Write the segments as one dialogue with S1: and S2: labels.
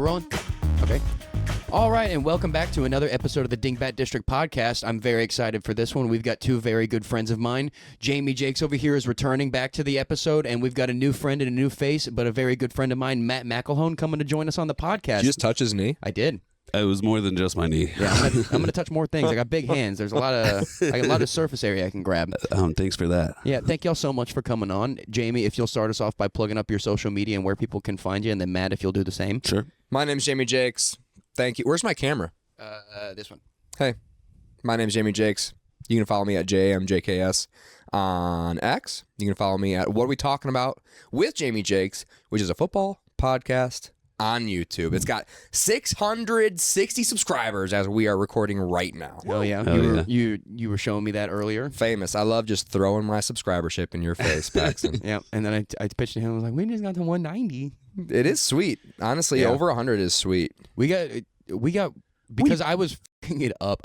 S1: we're rolling? Okay. All right, and welcome back to another episode of the Dingbat District Podcast. I'm very excited for this one. We've got two very good friends of mine. Jamie Jakes over here is returning back to the episode, and we've got a new friend and a new face, but a very good friend of mine, Matt McElhone, coming to join us on the podcast.
S2: Did you just touch his knee?
S1: I did.
S3: It was more than just my knee.
S1: Yeah, I'm gonna touch more things. I got big hands. There's I got a lot of surface area I can grab.
S3: Thanks for that.
S1: Yeah, thank y'all so much for coming on. Jamie, if you'll start us off by plugging up your social media and where people can find you, and then Matt, if you'll do the same.
S3: Sure.
S2: My name's Jamie Jakes. Thank you. Where's my camera?
S1: This one.
S2: Hey, my name's Jamie Jakes. You can follow me at JMJKS on X. You can follow me at What Are We Talking About with Jamie Jakes, which is a football podcast on YouTube. It's got 660 subscribers as we are recording right now.
S1: Oh yeah, you were showing me that earlier.
S2: Famous. I love just throwing my subscribership in your face, Paxton.
S1: Yeah, and then I pitched to him. I was like, we just got to 190.
S2: It is sweet. Honestly, over 100 is sweet.
S1: We got because I was f***ing it up.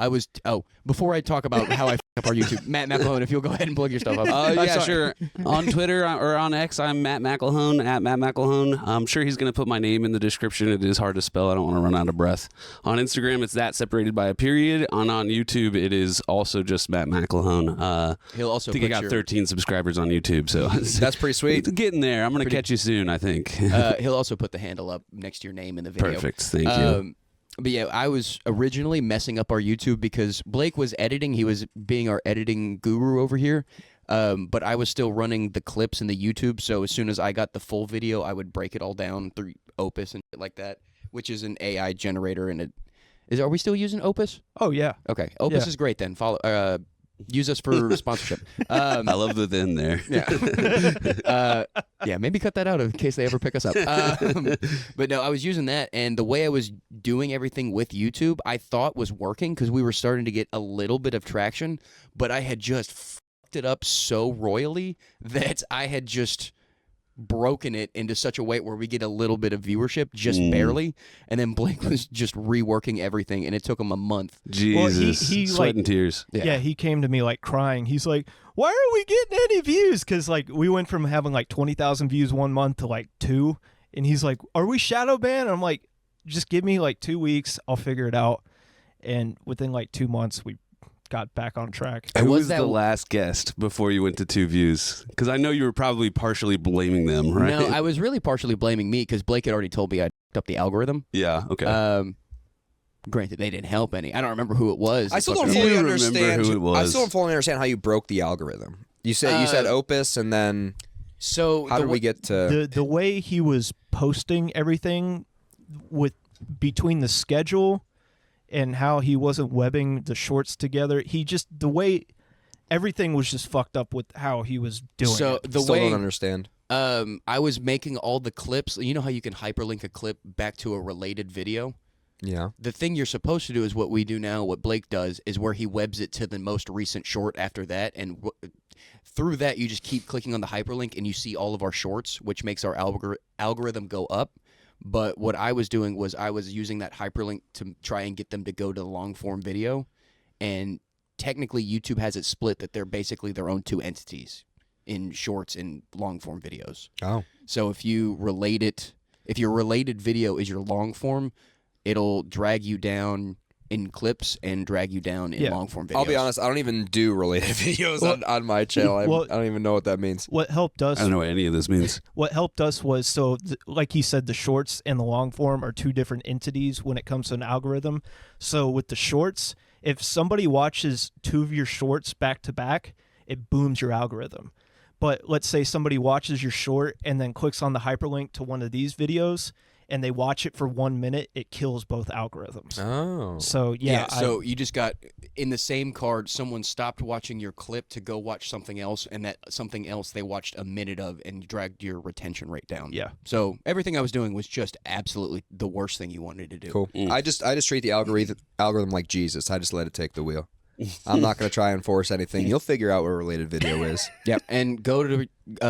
S1: Before I talk about how I f*** up our YouTube, Matt McElhone, if you'll go ahead and plug your stuff up.
S3: Yeah, sure. On Twitter or on X, I'm Matt McElhone, at Matt McElhone. I'm sure he's going to put my name in the description. It is hard to spell. I don't want to run out of breath. On Instagram, it's that separated by a period. On YouTube, it is also just Matt McElhone.
S1: He'll also
S3: I think I got 13 subscribers on YouTube, so
S2: that's pretty sweet.
S3: Getting there. I'm going to catch you soon, I think.
S1: He'll also put the handle up next to your name in the video.
S3: Perfect. Thank you.
S1: But yeah, I was originally messing up our YouTube because Blake was editing. He was being our editing guru over here. But I was still running the clips in the YouTube. So as soon as I got the full video, I would break it all down through Opus and shit like that, which is an AI generator. And are we still using Opus?
S4: Oh yeah.
S1: Okay, Opus is great. Then follow. Use us for sponsorship.
S3: I love the then there.
S1: Yeah, maybe cut that out in case they ever pick us up. But no, I was using that, and the way I was doing everything with YouTube, I thought was working because we were starting to get a little bit of traction, but I had just fucked it up so royally that I had just broken it into such a way where we get a little bit of viewership, just barely, and then Blake was just reworking everything, and it took him a month.
S3: Jesus,
S4: well, he
S3: sweat and tears.
S4: Yeah, he came to me like crying. He's like, "Why are we getting any views?" Because like we went from having like 20,000 views one month to like 2, and he's like, "Are we shadow banned?" And I'm like, "Just give me like 2 weeks, I'll figure it out." And within like 2 months, we got back on track.
S3: Who was the last guest before you went to 2 views? Because I know you were probably partially blaming them, right?
S1: No, I was really partially blaming me because Blake had already told me I f***ed up the algorithm.
S3: Yeah, okay.
S1: Granted, they didn't help any. I don't remember who it was.
S2: I still don't fully understand who it was. I still don't fully understand how you broke the algorithm. You said Opus, and then how did we get to
S4: the way he was posting everything with between the schedule and how he wasn't webbing the shorts together. The way everything was just fucked up with how he was doing it.
S2: Still don't understand.
S1: I was making all the clips. You know how you can hyperlink a clip back to a related video?
S2: Yeah.
S1: The thing you're supposed to do is what we do now, what Blake does, is where he webs it to the most recent short after that, and through that you just keep clicking on the hyperlink and you see all of our shorts, which makes our algorithm go up. But what I was doing was I was using that hyperlink to try and get them to go to the long-form video, and technically YouTube has it split that they're basically their own two entities in shorts and long-form videos.
S2: Oh.
S1: So if your related video is your long-form, it'll drag you down in clips and drag you down in long-form videos.
S2: I'll be honest, I don't even do related videos on my channel. I don't even know what that means.
S4: What helped us...
S3: I don't know what any of this means.
S4: What helped us was, like he said, the shorts and the long form are two different entities when it comes to an algorithm. So with the shorts, if somebody watches 2 of your shorts back to back, it booms your algorithm. But let's say somebody watches your short and then clicks on the hyperlink to one of these videos, and they watch it for 1 minute, it kills both algorithms.
S2: Oh.
S4: So,
S1: so you just got, in the same card, someone stopped watching your clip to go watch something else, and that something else they watched a minute of and dragged your retention rate down.
S4: Yeah.
S1: So everything I was doing was just absolutely the worst thing you wanted to do.
S2: Cool. I just treat the algorithm like Jesus. I just let it take the wheel. I'm not going to try and force anything. You'll figure out what a related video is.
S1: Yep. And go to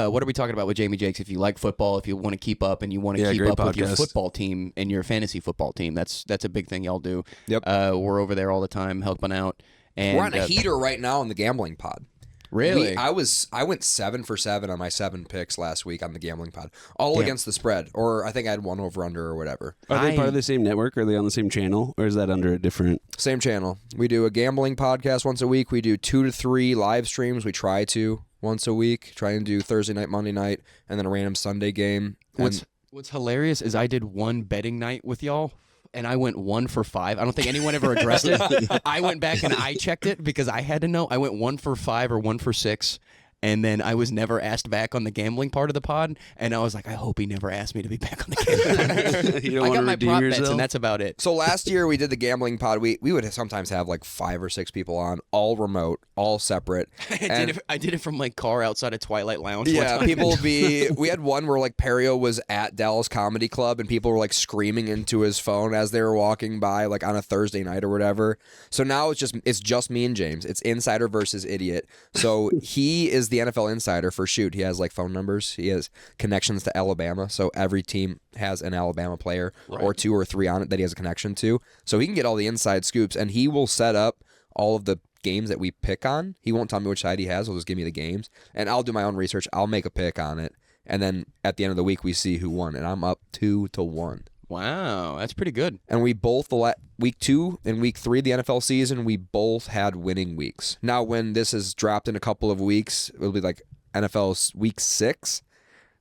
S1: what are we talking about with Jamie Jakes? If you like football, if you want to keep up and you want to keep up with your football team and your fantasy football team, that's a big thing y'all do.
S2: Yep.
S1: We're over there all the time helping out. And
S2: we're on a heater right now in the gambling pod.
S1: Really?
S2: I went 7 for 7 on my 7 picks last week on the gambling pod, all
S1: Damn.
S2: against the spread, or I think I had one over under or whatever.
S3: Are they part of the same network? Are they on the same channel, or is that under a different?
S2: Same channel. We do a gambling podcast once a week. We do 2 to 3 live streams. We try to once a week. Try and do Thursday night, Monday night, and then a random Sunday game.
S1: What's hilarious is I did one betting night with y'all, and I went 1 for 5. I don't think anyone ever addressed it. I went back and I checked it because I had to know. I went 1 for 5 or 1 for 6. And then I was never asked back on the gambling part of the pod, and I was like, I hope he never asked me to be back on the gambling.
S3: You don't
S1: I
S3: want
S1: got
S3: to
S1: my
S3: redeem
S1: prop
S3: yourself?
S1: bets, and that's about it.
S2: So last year we did the gambling pod. We would sometimes have like 5 or 6 people on, all remote, all separate.
S1: I did it from my car outside of Twilight Lounge. one
S2: Yeah,
S1: time.
S2: people would be. We had one where like Perio was at Dallas Comedy Club, and people were like screaming into his phone as they were walking by, like on a Thursday night or whatever. So now it's just me and James. It's insider versus idiot. So he is the NFL insider for shoot. He has like phone numbers. He has connections to Alabama. So every team has an Alabama player or 2 or 3 on it that he has a connection to. So he can get all the inside scoops, and he will set up all of the games that we pick on. He won't tell me which side he has. He'll just give me the games, and I'll do my own research. I'll make a pick on it, and then at the end of the week we see who won, and I'm up 2-1.
S1: Wow, that's pretty good.
S2: And we both, week 2 and week 3 of the NFL season, we both had winning weeks. Now, when this is dropped in a couple of weeks, it'll be like NFL's week 6.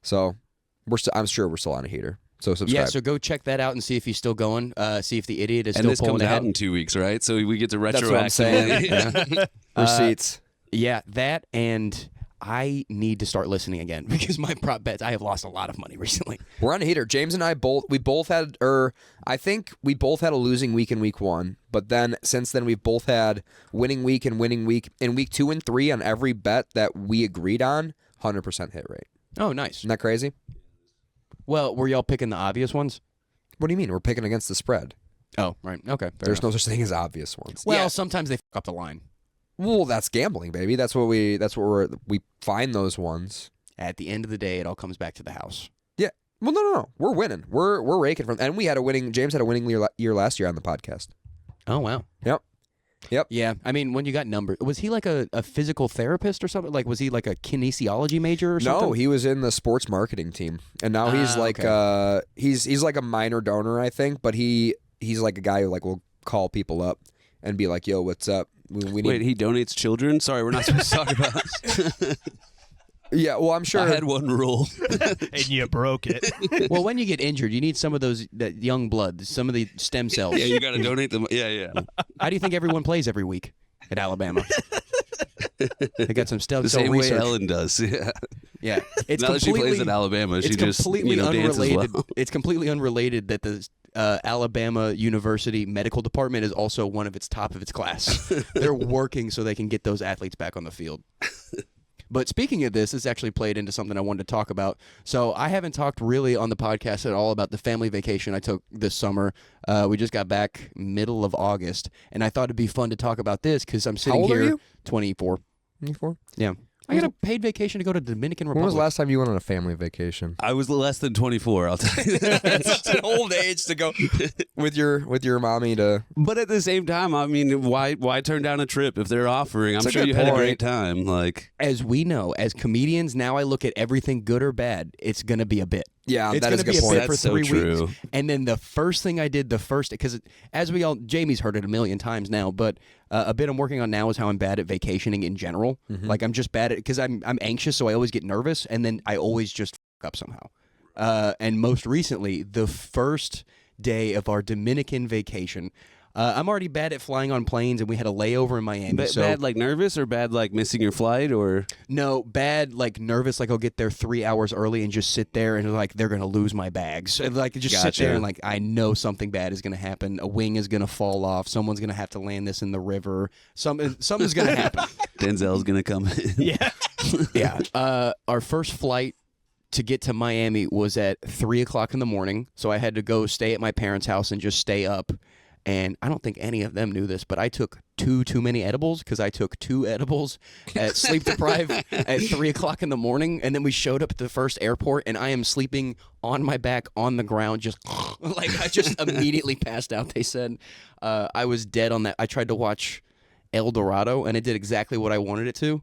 S2: So I'm sure we're still on a heater. So subscribe.
S1: Yeah, so go check that out and see if he's still going. See if the idiot is
S3: And
S1: still
S3: this
S1: pulling
S3: comes
S1: ahead.
S3: out in 2 weeks, right? So we get to
S2: That's what I'm saying.
S3: retroactively.
S2: Receipts.
S1: Yeah, that, and I need to start listening again because my prop bets, I have lost a lot of money recently.
S2: We're on a heater. James and I I think we both had a losing week in week 1, but then since then we've both had winning week and winning week. In week 2 and 3 on every bet that we agreed on, 100% hit rate.
S1: Oh, nice.
S2: Isn't that crazy?
S1: Well, were y'all picking the obvious ones?
S2: What do you mean? We're picking against the spread.
S1: Oh, right. Okay.
S2: There's no such thing as obvious ones.
S1: Well, sometimes they fuck up the line.
S2: Well, that's gambling, baby. That's what we find those ones.
S1: At the end of the day, it all comes back to the house.
S2: Yeah. Well, no. We're winning. We're raking from, and James had a winning year last year on the podcast.
S1: Oh, wow.
S2: Yep.
S1: Yeah, I mean, when you got numbers, was he like a physical therapist or something? Like, was he like a kinesiology major or something?
S2: No, he was in the sports marketing team, and now he's like he's like a minor donor, I think, but he's like a guy who like will call people up and be like, "Yo, what's up? We need."
S3: Wait, he donates children? Sorry, we're not supposed to talk about this.
S2: Yeah, well, I'm sure.
S3: I had one rule.
S4: And you broke it.
S1: Well, when you get injured, you need some of that young blood, some of the stem cells.
S3: Yeah, you got to donate them. Yeah.
S1: How do you think everyone plays every week at Alabama? They got some stem
S3: The
S1: cell
S3: same
S1: research.
S3: way Ellen does. Yeah.
S1: Yeah, it's
S3: Now that she
S1: completely
S3: plays at Alabama, she
S1: it's
S3: just
S1: completely
S3: dances
S1: unrelated.
S3: well.
S1: It's completely unrelated that the Alabama University medical department is also one of its top of its class. They're working so they can get those athletes back on the field. But speaking of this actually played into something I wanted to talk about. So I haven't talked really on the podcast at all about the family vacation I took this summer. We just got back middle of August, and I thought it'd be fun to talk about this because I'm sitting
S2: old are
S1: here.
S2: you?
S1: 24.
S2: 24?
S1: Yeah. I got a paid vacation to go to Dominican
S2: When
S1: Republic.
S2: was the last time you went on a family vacation?
S3: I was less than 24, I'll tell you that.
S2: That's such an old age to go with your mommy to.
S3: But at the same time, I mean, why turn down a trip if they're offering? I'm
S2: That's a
S3: sure
S2: good
S3: you had a
S2: point.
S3: great time. Like,
S1: As we know, as comedians, now I look at everything good or bad. It's going to be a bit.
S2: Yeah,
S1: It's
S2: that
S1: going
S2: is
S1: to
S2: a
S1: be
S2: good
S1: a
S2: point.
S1: bit for
S3: That's so
S1: 3
S3: true.
S1: weeks. And then the first thing I did, because as we all, Jamie's heard it a million times now, but a bit I'm working on now is how I'm bad at vacationing in general.
S2: Mm-hmm.
S1: Like I'm just bad at, because I'm anxious, so I always get nervous, and then I always just fuck up somehow. And most recently, the first day of our Dominican vacation, I'm already bad at flying on planes, and we had a layover in Miami. So
S3: bad like nervous or bad like missing your flight or?
S1: no, bad like nervous, like I'll get there 3 hours early and just sit there and like they're gonna lose my bags. And, like just sit there
S3: Gotcha.
S1: and like I know something bad is gonna happen. A wing is gonna fall off. Someone's gonna have to land this in the river. Something's gonna happen.
S3: Denzel's going to come in.
S4: Yeah.
S1: Yeah. Our first flight to get to Miami was at 3:00 in the morning, so I had to go stay at my parents' house and just stay up. And I don't think any of them knew this, but I took too many edibles because I took 2 edibles at sleep deprived at 3:00 in the morning. And then we showed up at the first airport and I am sleeping on my back on the ground, just like I just immediately passed out. They said I was dead on that. I tried to watch El Dorado and it did exactly what I wanted it to.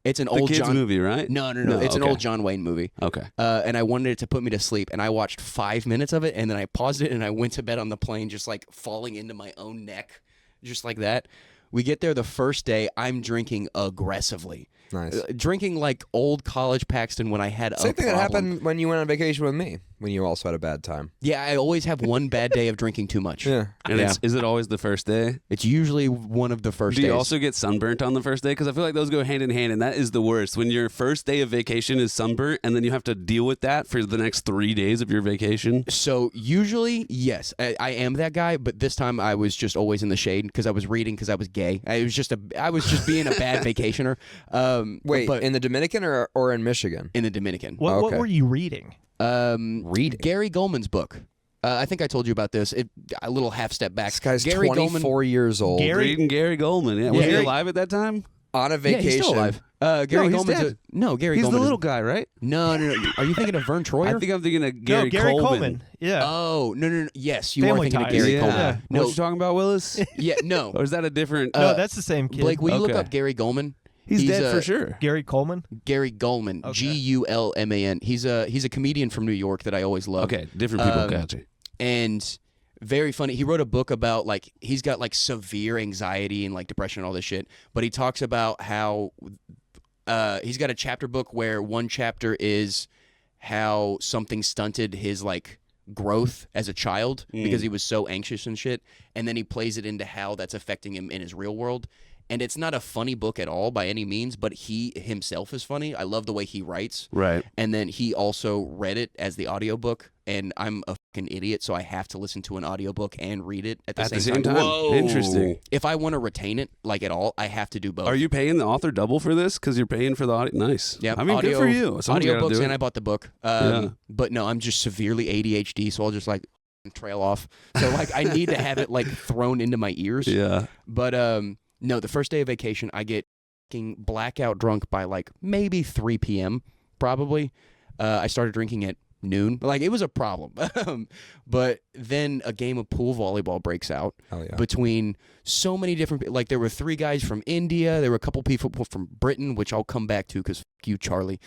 S1: It's an
S3: The
S1: old
S3: kids
S1: John
S3: movie, right?
S1: No. It's an
S3: okay.
S1: old John Wayne movie.
S3: Okay.
S1: And I wanted it to put me to sleep, and I watched 5 minutes of it, and then I paused it, and I went to bed on the plane, just like falling into my own neck, just like that. We get there the first day. I'm drinking aggressively.
S2: Nice.
S1: Drinking like old college Paxton when I had
S2: Same
S1: a
S2: thing that
S1: problem.
S2: happened when you went on vacation with me, when you also had a bad time.
S1: Yeah, I always have one bad day of drinking too much.
S2: Yeah.
S3: And
S1: Yeah.
S3: is it always the first day?
S1: It's usually one of the first
S3: Do
S1: days.
S3: you also get sunburnt on the first day? Because I feel like those go hand in hand, and that is the worst. When your first day of vacation is sunburnt, and then you have to deal with that for the next 3 days of your vacation.
S1: So usually, yes, I am that guy. But this time, I was just always in the shade because I was reading because I was gay. I was just being a bad vacationer.
S2: Wait,
S1: but
S2: in the Dominican or in Michigan?
S1: in the Dominican.
S4: What
S2: Okay.
S4: were you reading?
S2: Reading.
S1: Gary Goldman's book. I think I told you about this. A little half step back.
S2: This guy's
S1: Gary
S2: 24 years old.
S4: Gary-
S3: Reading Gary Goldman. Yeah. Was he
S1: Gary-
S3: alive at that time?
S2: On a
S1: Yeah,
S2: vacation.
S1: he's still alive. Gary
S3: he's
S1: Goldman's
S3: dead.
S1: Gary
S3: He's
S1: Goldman.
S3: the little guy, right?
S1: No. Are you thinking of Vern Troyer?
S3: I think I'm thinking of Gary,
S4: Gary
S3: Coleman.
S4: Coleman. Yeah.
S1: Oh no! Yes, you
S4: Family
S1: are thinking
S4: Ties.
S1: of Gary
S3: Yeah.
S1: Coleman.
S3: What
S1: No,
S3: you talking about, Willis?
S1: yeah, no.
S3: Or is that a different?
S4: No, that's the same kid.
S1: Blake, will you look
S3: Okay.
S1: up Gary Goldman?
S3: he's dead
S1: a-
S3: for sure.
S4: Gary Coleman.
S1: Gary Goldman,
S4: Okay.
S1: Gulman. He's a comedian from New York that I always love.
S3: Okay, different people. Gotcha.
S1: And very funny. He wrote a book about like he's got like severe anxiety and like depression and all this shit. But he talks about how he's got a chapter book where one chapter is how something stunted his like growth as a child because he was so anxious and shit, and then he plays it into how that's affecting him in his real world. And it's not a funny book at all by any means, but he himself is funny. I love the way he writes.
S3: Right.
S1: And then he also read it as the audiobook, and I'm a fucking idiot, so I have to listen to an audiobook and read it at the same time.
S3: Whoa. Interesting.
S1: If I want to retain it like at all, I have to do both.
S3: Are you paying the author double for this? Because you're paying for the audio. Nice.
S1: Yeah,
S3: I mean, good for you. Someone's gotta
S1: Audiobooks,
S3: do
S1: and
S3: it.
S1: I bought the book.
S3: Yeah.
S1: But no, I'm just severely ADHD, so I'll just like trail off. So like I need to have it like thrown into my ears.
S3: Yeah.
S1: But no, the first day of vacation, I get fucking blackout drunk by like maybe 3 p.m. probably. I started drinking at noon. Like it was a problem. But then a game of pool volleyball breaks out
S2: Hell yeah.
S1: between so many different. Like there were 3 guys from India. There were a couple people from Britain, which I'll come back to because fuck you, Charlie.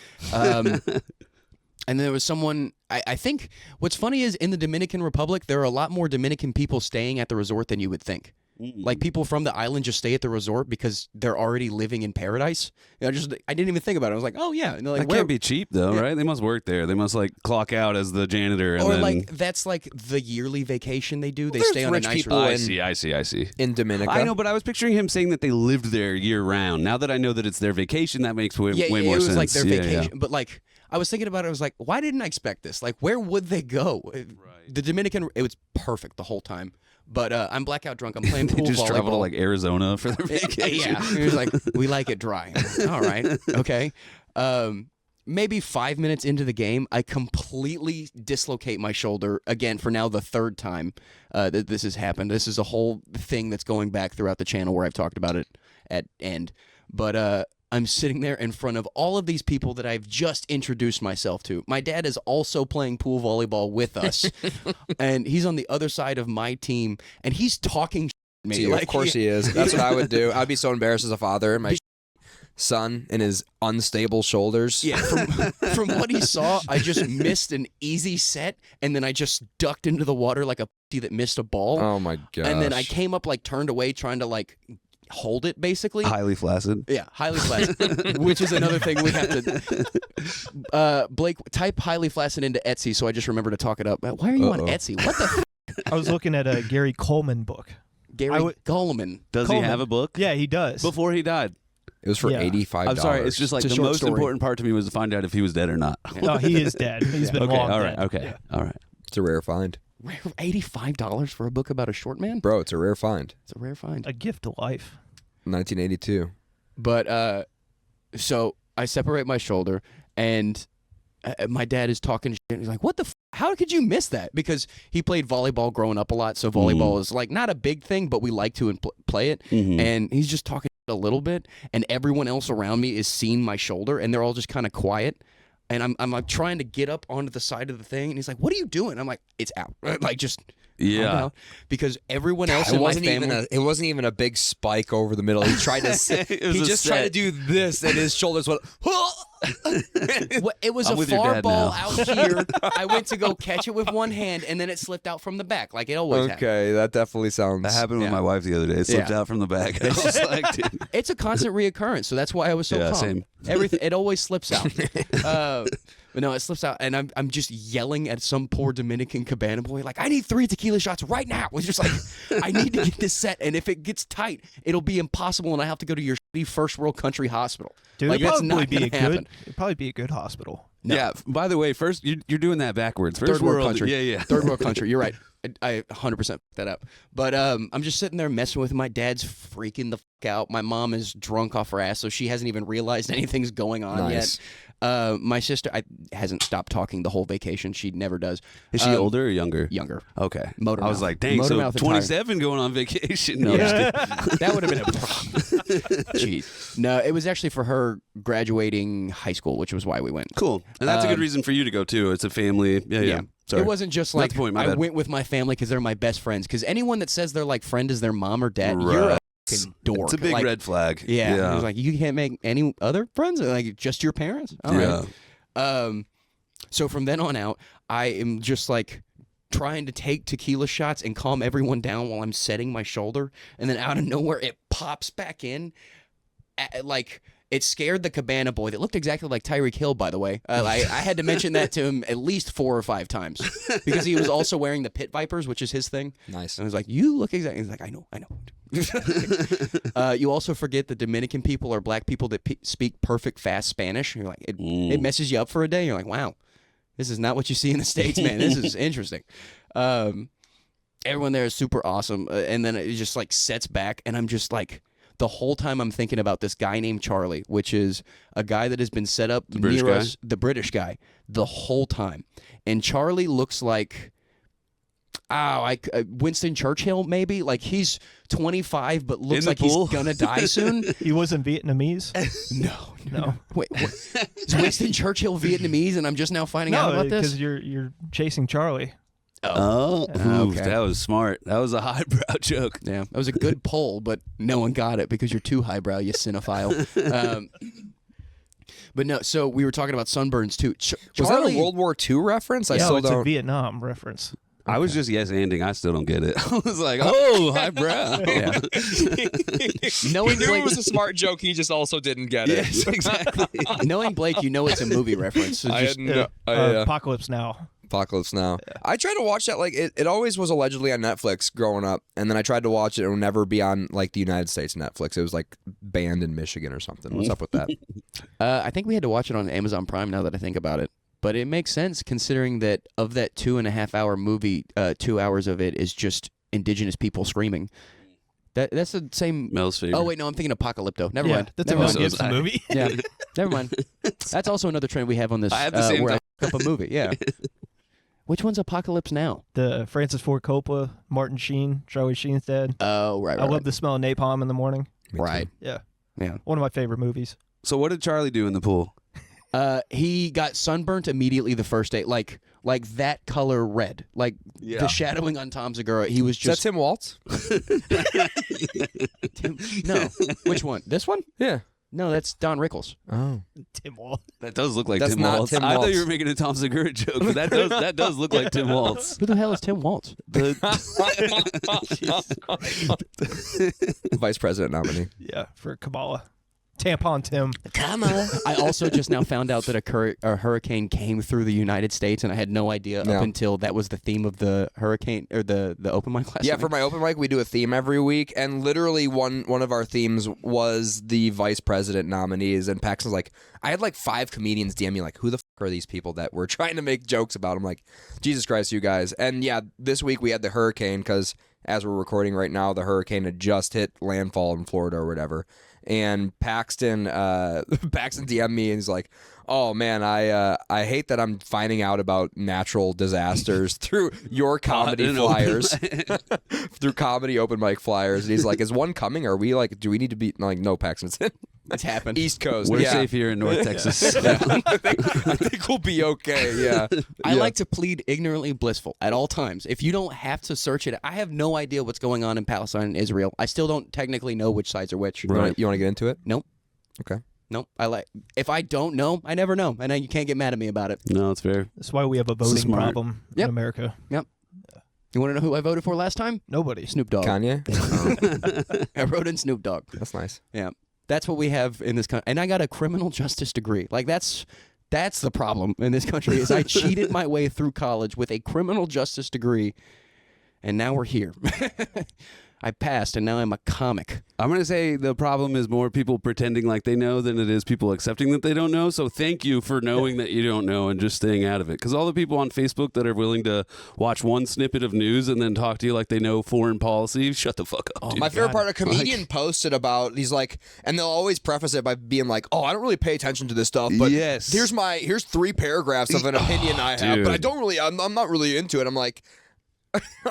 S1: And there was someone, I think what's funny is in the Dominican Republic, there are a lot more Dominican people staying at the resort than you would think. Like people from the island just stay at the resort because they're already living in paradise. I didn't even think about it. I was like, oh yeah. And they're like,
S3: That
S1: where-
S3: can't be cheap though, right? They must work there. They must like clock out as the janitor, and
S1: or
S3: then
S1: like that's like the yearly vacation they do. They
S2: there's
S1: stay on a
S2: rich
S1: nice
S2: people
S1: resort.
S3: I see.
S2: in Dominica.
S3: I know, but I was picturing him saying that they lived there year round. Now that I know that it's their vacation, that makes way
S1: Yeah,
S3: more
S1: it was
S3: sense.
S1: like their
S3: Yeah,
S1: vacation.
S3: yeah.
S1: But like I was thinking about it. I was like, why didn't I expect this? Like, where would they go? The Dominican, it was perfect the whole time. But I'm blackout drunk. I'm playing
S3: They
S1: pool
S3: just
S1: volleyball.
S3: travel to like Arizona for their vacation.
S1: Yeah, he was like, we like it dry. All right, okay. Maybe 5 minutes into the game, I completely dislocate my shoulder again for now the 3rd time that this has happened. This is a whole thing that's going back throughout the channel where I've talked about it at end. But I'm sitting there in front of all of these people that I've just introduced myself to. My dad is also playing pool volleyball with us, and he's on the other side of my team, and he's talking to me.
S2: See, of course he is. That's what I would do. I'd be so embarrassed as a father. My son and his unstable shoulders.
S1: Yeah, from what he saw, I just missed an easy set, and then I just ducked into the water like a p*** that missed a ball.
S2: Oh my god.
S1: And then I came up like turned away, trying to like hold it basically.
S3: Highly flaccid.
S1: Yeah, highly flaccid, which is another thing we have to. Blake, type highly flaccid into Etsy, so I just remember to talk it up. Why are you on Etsy? What the
S4: I was looking at a Gary Coleman book.
S1: Gary Goldman?
S3: Does
S4: Coleman.
S3: he have a book?
S4: Yeah, he does.
S3: Before he died.
S2: It was for
S4: Yeah.
S2: $85.
S3: I'm sorry. It's just like
S1: It's a
S3: the
S1: short
S3: most
S1: story.
S3: important part to me was to find out if he was dead or not.
S4: No, he is dead. He's been
S3: Okay.
S4: long
S3: All right.
S4: dead.
S3: Okay.
S4: Yeah.
S3: All right.
S2: It's a rare find.
S1: $85 for a book about a short man?
S2: Bro, it's a rare find.
S1: It's a rare find.
S4: A gift to life.
S2: 1982.
S1: But so I separate my shoulder, and my dad is talking shit. And he's like, "What the? How could you miss that?" Because he played volleyball growing up a lot, so volleyball is like not a big thing, but we like to play it. And he's just talking a little bit, and everyone else around me is seeing my shoulder, and they're all just kind of quiet. And I'm like trying to get up onto the side of the thing, and he's like, "What are you doing?" I'm like, "It's out." Like just
S3: Yeah.
S1: down. Because everyone else
S2: It
S1: in my
S2: wasn't
S1: family.
S2: it wasn't even a big spike over the middle. He tried to
S3: It was
S2: he
S3: a
S2: just tried to
S3: set.
S2: do this, and his shoulders went.
S1: It was
S3: I'm
S1: a
S3: with your
S1: far
S3: dad
S1: ball
S3: now.
S1: out here. I went to go catch it with one hand, and then it slipped out from the back, like it always happens.
S2: Okay, that definitely sounds.
S3: That happened with
S1: Yeah.
S3: my wife the other day. It slipped
S1: Yeah.
S3: out from the back. I was like, dude.
S1: It's a constant reoccurrence, so that's why I was so
S3: Yeah,
S1: calm.
S3: same.
S1: Everything it always slips out. But no, it slips out, and I'm just yelling at some poor Dominican cabana boy, like, I need 3 tequila shots right now. It's just like, I need to get this set, and if it gets tight, it'll be impossible, and I have to go to your shitty first world country hospital.
S4: Dude,
S1: like,
S4: it'd
S1: that's
S4: probably
S1: not
S4: be
S1: gonna
S4: a
S1: happen.
S4: good. It'd probably be a good hospital.
S1: No.
S3: Yeah. By the way, first you're doing that backwards. First
S1: Third world country.
S3: Yeah.
S1: Third world country. You're right. I 100% fucked that up. But I'm just sitting there messing with my dad's freaking the fuck out. My mom is drunk off her ass, so she hasn't even realized anything's going on
S2: Nice.
S1: yet. My sister hasn't stopped talking the whole vacation. She never does.
S3: Is she older or younger?
S1: Younger.
S3: Okay.
S1: Motor
S3: I was
S1: mouth.
S3: like, dang,
S1: Motor
S3: so
S1: mouth entire.
S3: 27 going on vacation. No, I'm just
S1: Yeah.
S3: kidding.
S1: That would have been a problem. Jeez. No, it was actually for her graduating high school, which was why we went.
S3: Cool. And that's a good reason for you to go, too. It's a family. Yeah. Sorry.
S1: It wasn't just
S3: Not
S1: like
S3: the point, my
S1: I
S3: bad.
S1: went with my family because they're my best friends. Because anyone that says they're like friend is their mom or dad, you're a
S3: Right.
S1: fucking dork.
S3: It's a big
S1: Like,
S3: red flag.
S1: Yeah. It was like, you can't make any other friends? Like, just your parents? All right. So from then on out, I am just like trying to take tequila shots and calm everyone down while I'm setting my shoulder. And then out of nowhere, it pops back in. Like, it scared the cabana boy that looked exactly like Tyreek Hill, by the way. I had to mention that to him at least 4 or 5 times because he was also wearing the pit vipers, which is his thing.
S2: Nice.
S1: And I was like, you look exactly. He's like, I know. You also forget that Dominican people are black people that speak perfect fast Spanish. You're like, it messes you up for a day. You're like, wow, this is not what you see in the States, man. This is interesting. Everyone there is super awesome. And then it just like sets back, and I'm just like, the whole time I'm thinking about this guy named Charlie, which is a guy that has been set up
S3: British
S1: near
S3: guy?
S1: us, the British guy, the whole time. And Charlie looks like, Winston Churchill, maybe? Like, he's 25, but looks
S3: the
S1: like
S3: pool?
S1: he's gonna die soon.
S4: He wasn't Vietnamese.
S1: No. Wait, what? Is Winston Churchill Vietnamese, and I'm just now finding out
S4: No,
S1: about this?
S4: because you're chasing Charlie.
S3: Oh,
S1: okay.
S3: That was smart. That was a highbrow joke.
S1: Yeah, that was a good poll, but no one got it because you're too highbrow, you cinephile. But no, so we were talking about sunburns too.
S2: Was that a World War II reference? I
S4: Yeah,
S2: still
S4: it's a
S2: don't.
S4: Vietnam reference.
S3: I was just yes-anding. I still don't get it. I was like, oh, highbrow.
S1: Yeah. Knowing
S2: He knew
S1: Blake,
S2: it was a smart joke. He just also didn't get it.
S3: Yes, exactly.
S1: knowing Blake, you know it's a movie reference. So
S2: I
S1: just,
S2: had no,
S4: Apocalypse Now.
S2: Apocalypse Now. I tried to watch that. Like it always was allegedly on Netflix growing up, and then I tried to watch it. It would never be on like the United States Netflix. It was like banned in Michigan or something. What's up with that?
S1: I think we had to watch it on Amazon Prime. Now that I think about it, but it makes sense considering that of that 2.5 hour movie, 2 hours of it is just indigenous people screaming. That's the same.
S3: Mel's favorite.
S1: Oh wait, no, I'm thinking Apocalypto. Never
S4: Yeah,
S1: mind.
S4: that's a
S1: Never
S4: Mel
S1: mind.
S3: So is
S4: Gibson
S3: I.
S4: movie.
S1: Yeah, never mind. That's also another trend we have on this.
S3: I had the same
S1: where
S3: thought.
S1: I look up a movie. Yeah. Which one's Apocalypse Now?
S4: The Francis Ford Coppola, Martin Sheen, Charlie Sheen's dad.
S1: Oh, right.
S4: I love the smell of napalm in the morning.
S1: Right.
S4: Yeah,
S1: Yeah.
S4: one of my favorite movies.
S3: So what did Charlie do in the pool?
S1: He got sunburnt immediately the first day, like that color red, like the shadowing on Tom Segura. He was
S2: Is that
S1: just
S2: Tim Waltz?
S1: no. Which one? This one?
S2: Yeah.
S1: No, that's Don Rickles.
S2: Oh.
S4: Tim Wall.
S3: That does look like
S2: That's
S3: Tim
S2: not
S3: Waltz.
S2: Tim
S3: I thought
S2: Waltz.
S3: you were making a Tom Segura joke, but that does look like Tim Waltz.
S1: Who the hell is Tim Waltz?
S2: Vice President nominee.
S4: Yeah, for Kamala. Tampon Tim.
S1: I also just now found out that a hurricane came through the United States, and I had no idea
S2: Yeah.
S1: up until that was the theme of the hurricane or the open mic last
S2: Yeah,
S1: night.
S2: for my open mic, we do a theme every week, and literally one of our themes was the vice president nominees. And Paxton's like, I had like 5 comedians DM me like, who the fuck are these people that we're trying to make jokes about? I'm like, Jesus Christ, you guys. And yeah, this week we had the hurricane because as we're recording right now, the hurricane had just hit landfall in Florida or whatever. And Paxton DM'd me and he's like, Oh man, I hate that I'm finding out about natural disasters through your comedy
S3: and open
S2: flyers, through comedy open mic flyers. And he's like, "Is one coming? Are we like? Do we need to be like no Paxton?
S1: It's happened.
S2: East Coast.
S3: We're
S2: yeah.
S3: safe here in North Texas.
S2: Yeah. I think we'll be okay. Yeah.
S1: I like to plead ignorantly blissful at all times. If you don't have to search it, I have no idea what's going on in Palestine and Israel. I still don't technically know which sides are which.
S2: You want to get into it?
S1: Nope.
S2: Okay.
S1: Nope. If I don't know, I never know, and you can't get mad at me about it.
S3: No, it's fair.
S4: That's why we have a voting
S3: smart.
S4: problem in America.
S1: Yep. You want to know who I voted for last time?
S4: Nobody.
S1: Snoop Dogg.
S2: Kanye.
S1: I wrote in Snoop Dogg.
S2: That's nice.
S1: Yeah. That's what we have in this country. And I got a criminal justice degree. Like, that's the problem in this country is I cheated my way through college with a criminal justice degree, and now we're here. I passed, and now I'm a comic.
S3: I'm going to say the problem is more people pretending like they know than it is people accepting that they don't know. So thank you for knowing that you don't know and just staying out of it. Because all the people on Facebook that are willing to watch one snippet of news and then talk to you like they know foreign policy, shut the fuck up, dude.
S2: My favorite part, a comedian posted about, he's like, and they'll always preface it by being like, oh, I don't really pay attention to this stuff, but
S3: Yes.
S2: here's 3 paragraphs of an opinion I have,
S3: dude.
S2: but I'm not really into it. I'm like,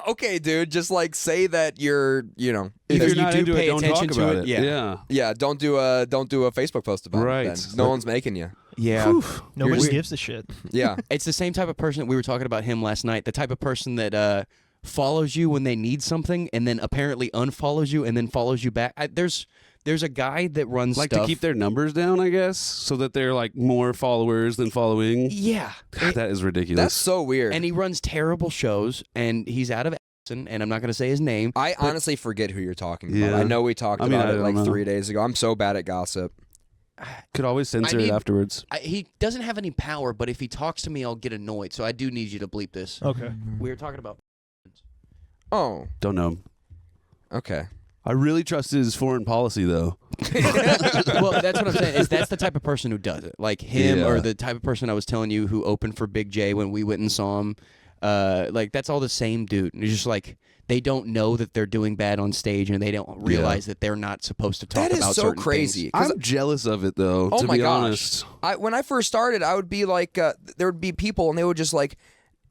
S2: okay, dude, just like say that you're,
S3: If you're
S1: you
S3: not
S1: do
S3: into
S1: pay
S3: it, don't
S1: attention
S3: talk
S1: to
S3: about
S1: it,
S3: it.
S1: yeah.
S2: yeah, don't do a Facebook post about
S3: Right.
S2: it. Then. No one's making you.
S1: Yeah.
S4: Nobody gives a shit.
S2: Yeah.
S1: It's the same type of person. We were talking about him last night. The type of person that follows you when they need something and then apparently unfollows you and then follows you back. There's a guy that runs
S3: Like
S1: stuff.
S3: to keep their numbers down, I guess, so that they're like more followers than following.
S1: Yeah.
S3: That is ridiculous.
S2: That's so weird.
S1: And he runs terrible shows, and he's out of Addison, and I'm not going to say his name.
S2: I honestly forget who you're talking about.
S3: Yeah.
S2: I know we talked
S3: I mean,
S2: about
S3: I
S2: it
S3: don't
S2: like
S3: know.
S2: 3 days ago. I'm so bad at gossip.
S3: Could always censor
S1: I
S3: it
S1: need-
S3: afterwards.
S1: He doesn't have any power, but if he talks to me, I'll get annoyed. So I do need you to bleep this.
S4: Okay.
S1: We were talking about.
S2: Oh,
S3: Don't know.
S2: okay.
S3: I really trust his foreign policy, though.
S1: Well, that's what I'm saying. Is that's the type of person who does it, like him,
S3: Yeah.
S1: or the type of person I was telling you who opened for Big J when we went and saw him. Like that's all the same dude. And it's just like they don't know that they're doing bad on stage, and they don't realize that they're not supposed to talk
S2: That is
S1: about
S2: so
S1: certain
S2: crazy.
S1: things.
S2: 'Cause
S3: I'm jealous of it, though,
S2: Oh
S3: to
S2: my
S3: be
S2: gosh.
S3: honest.
S2: When I first started, I would be like, there would be people, and they would just like,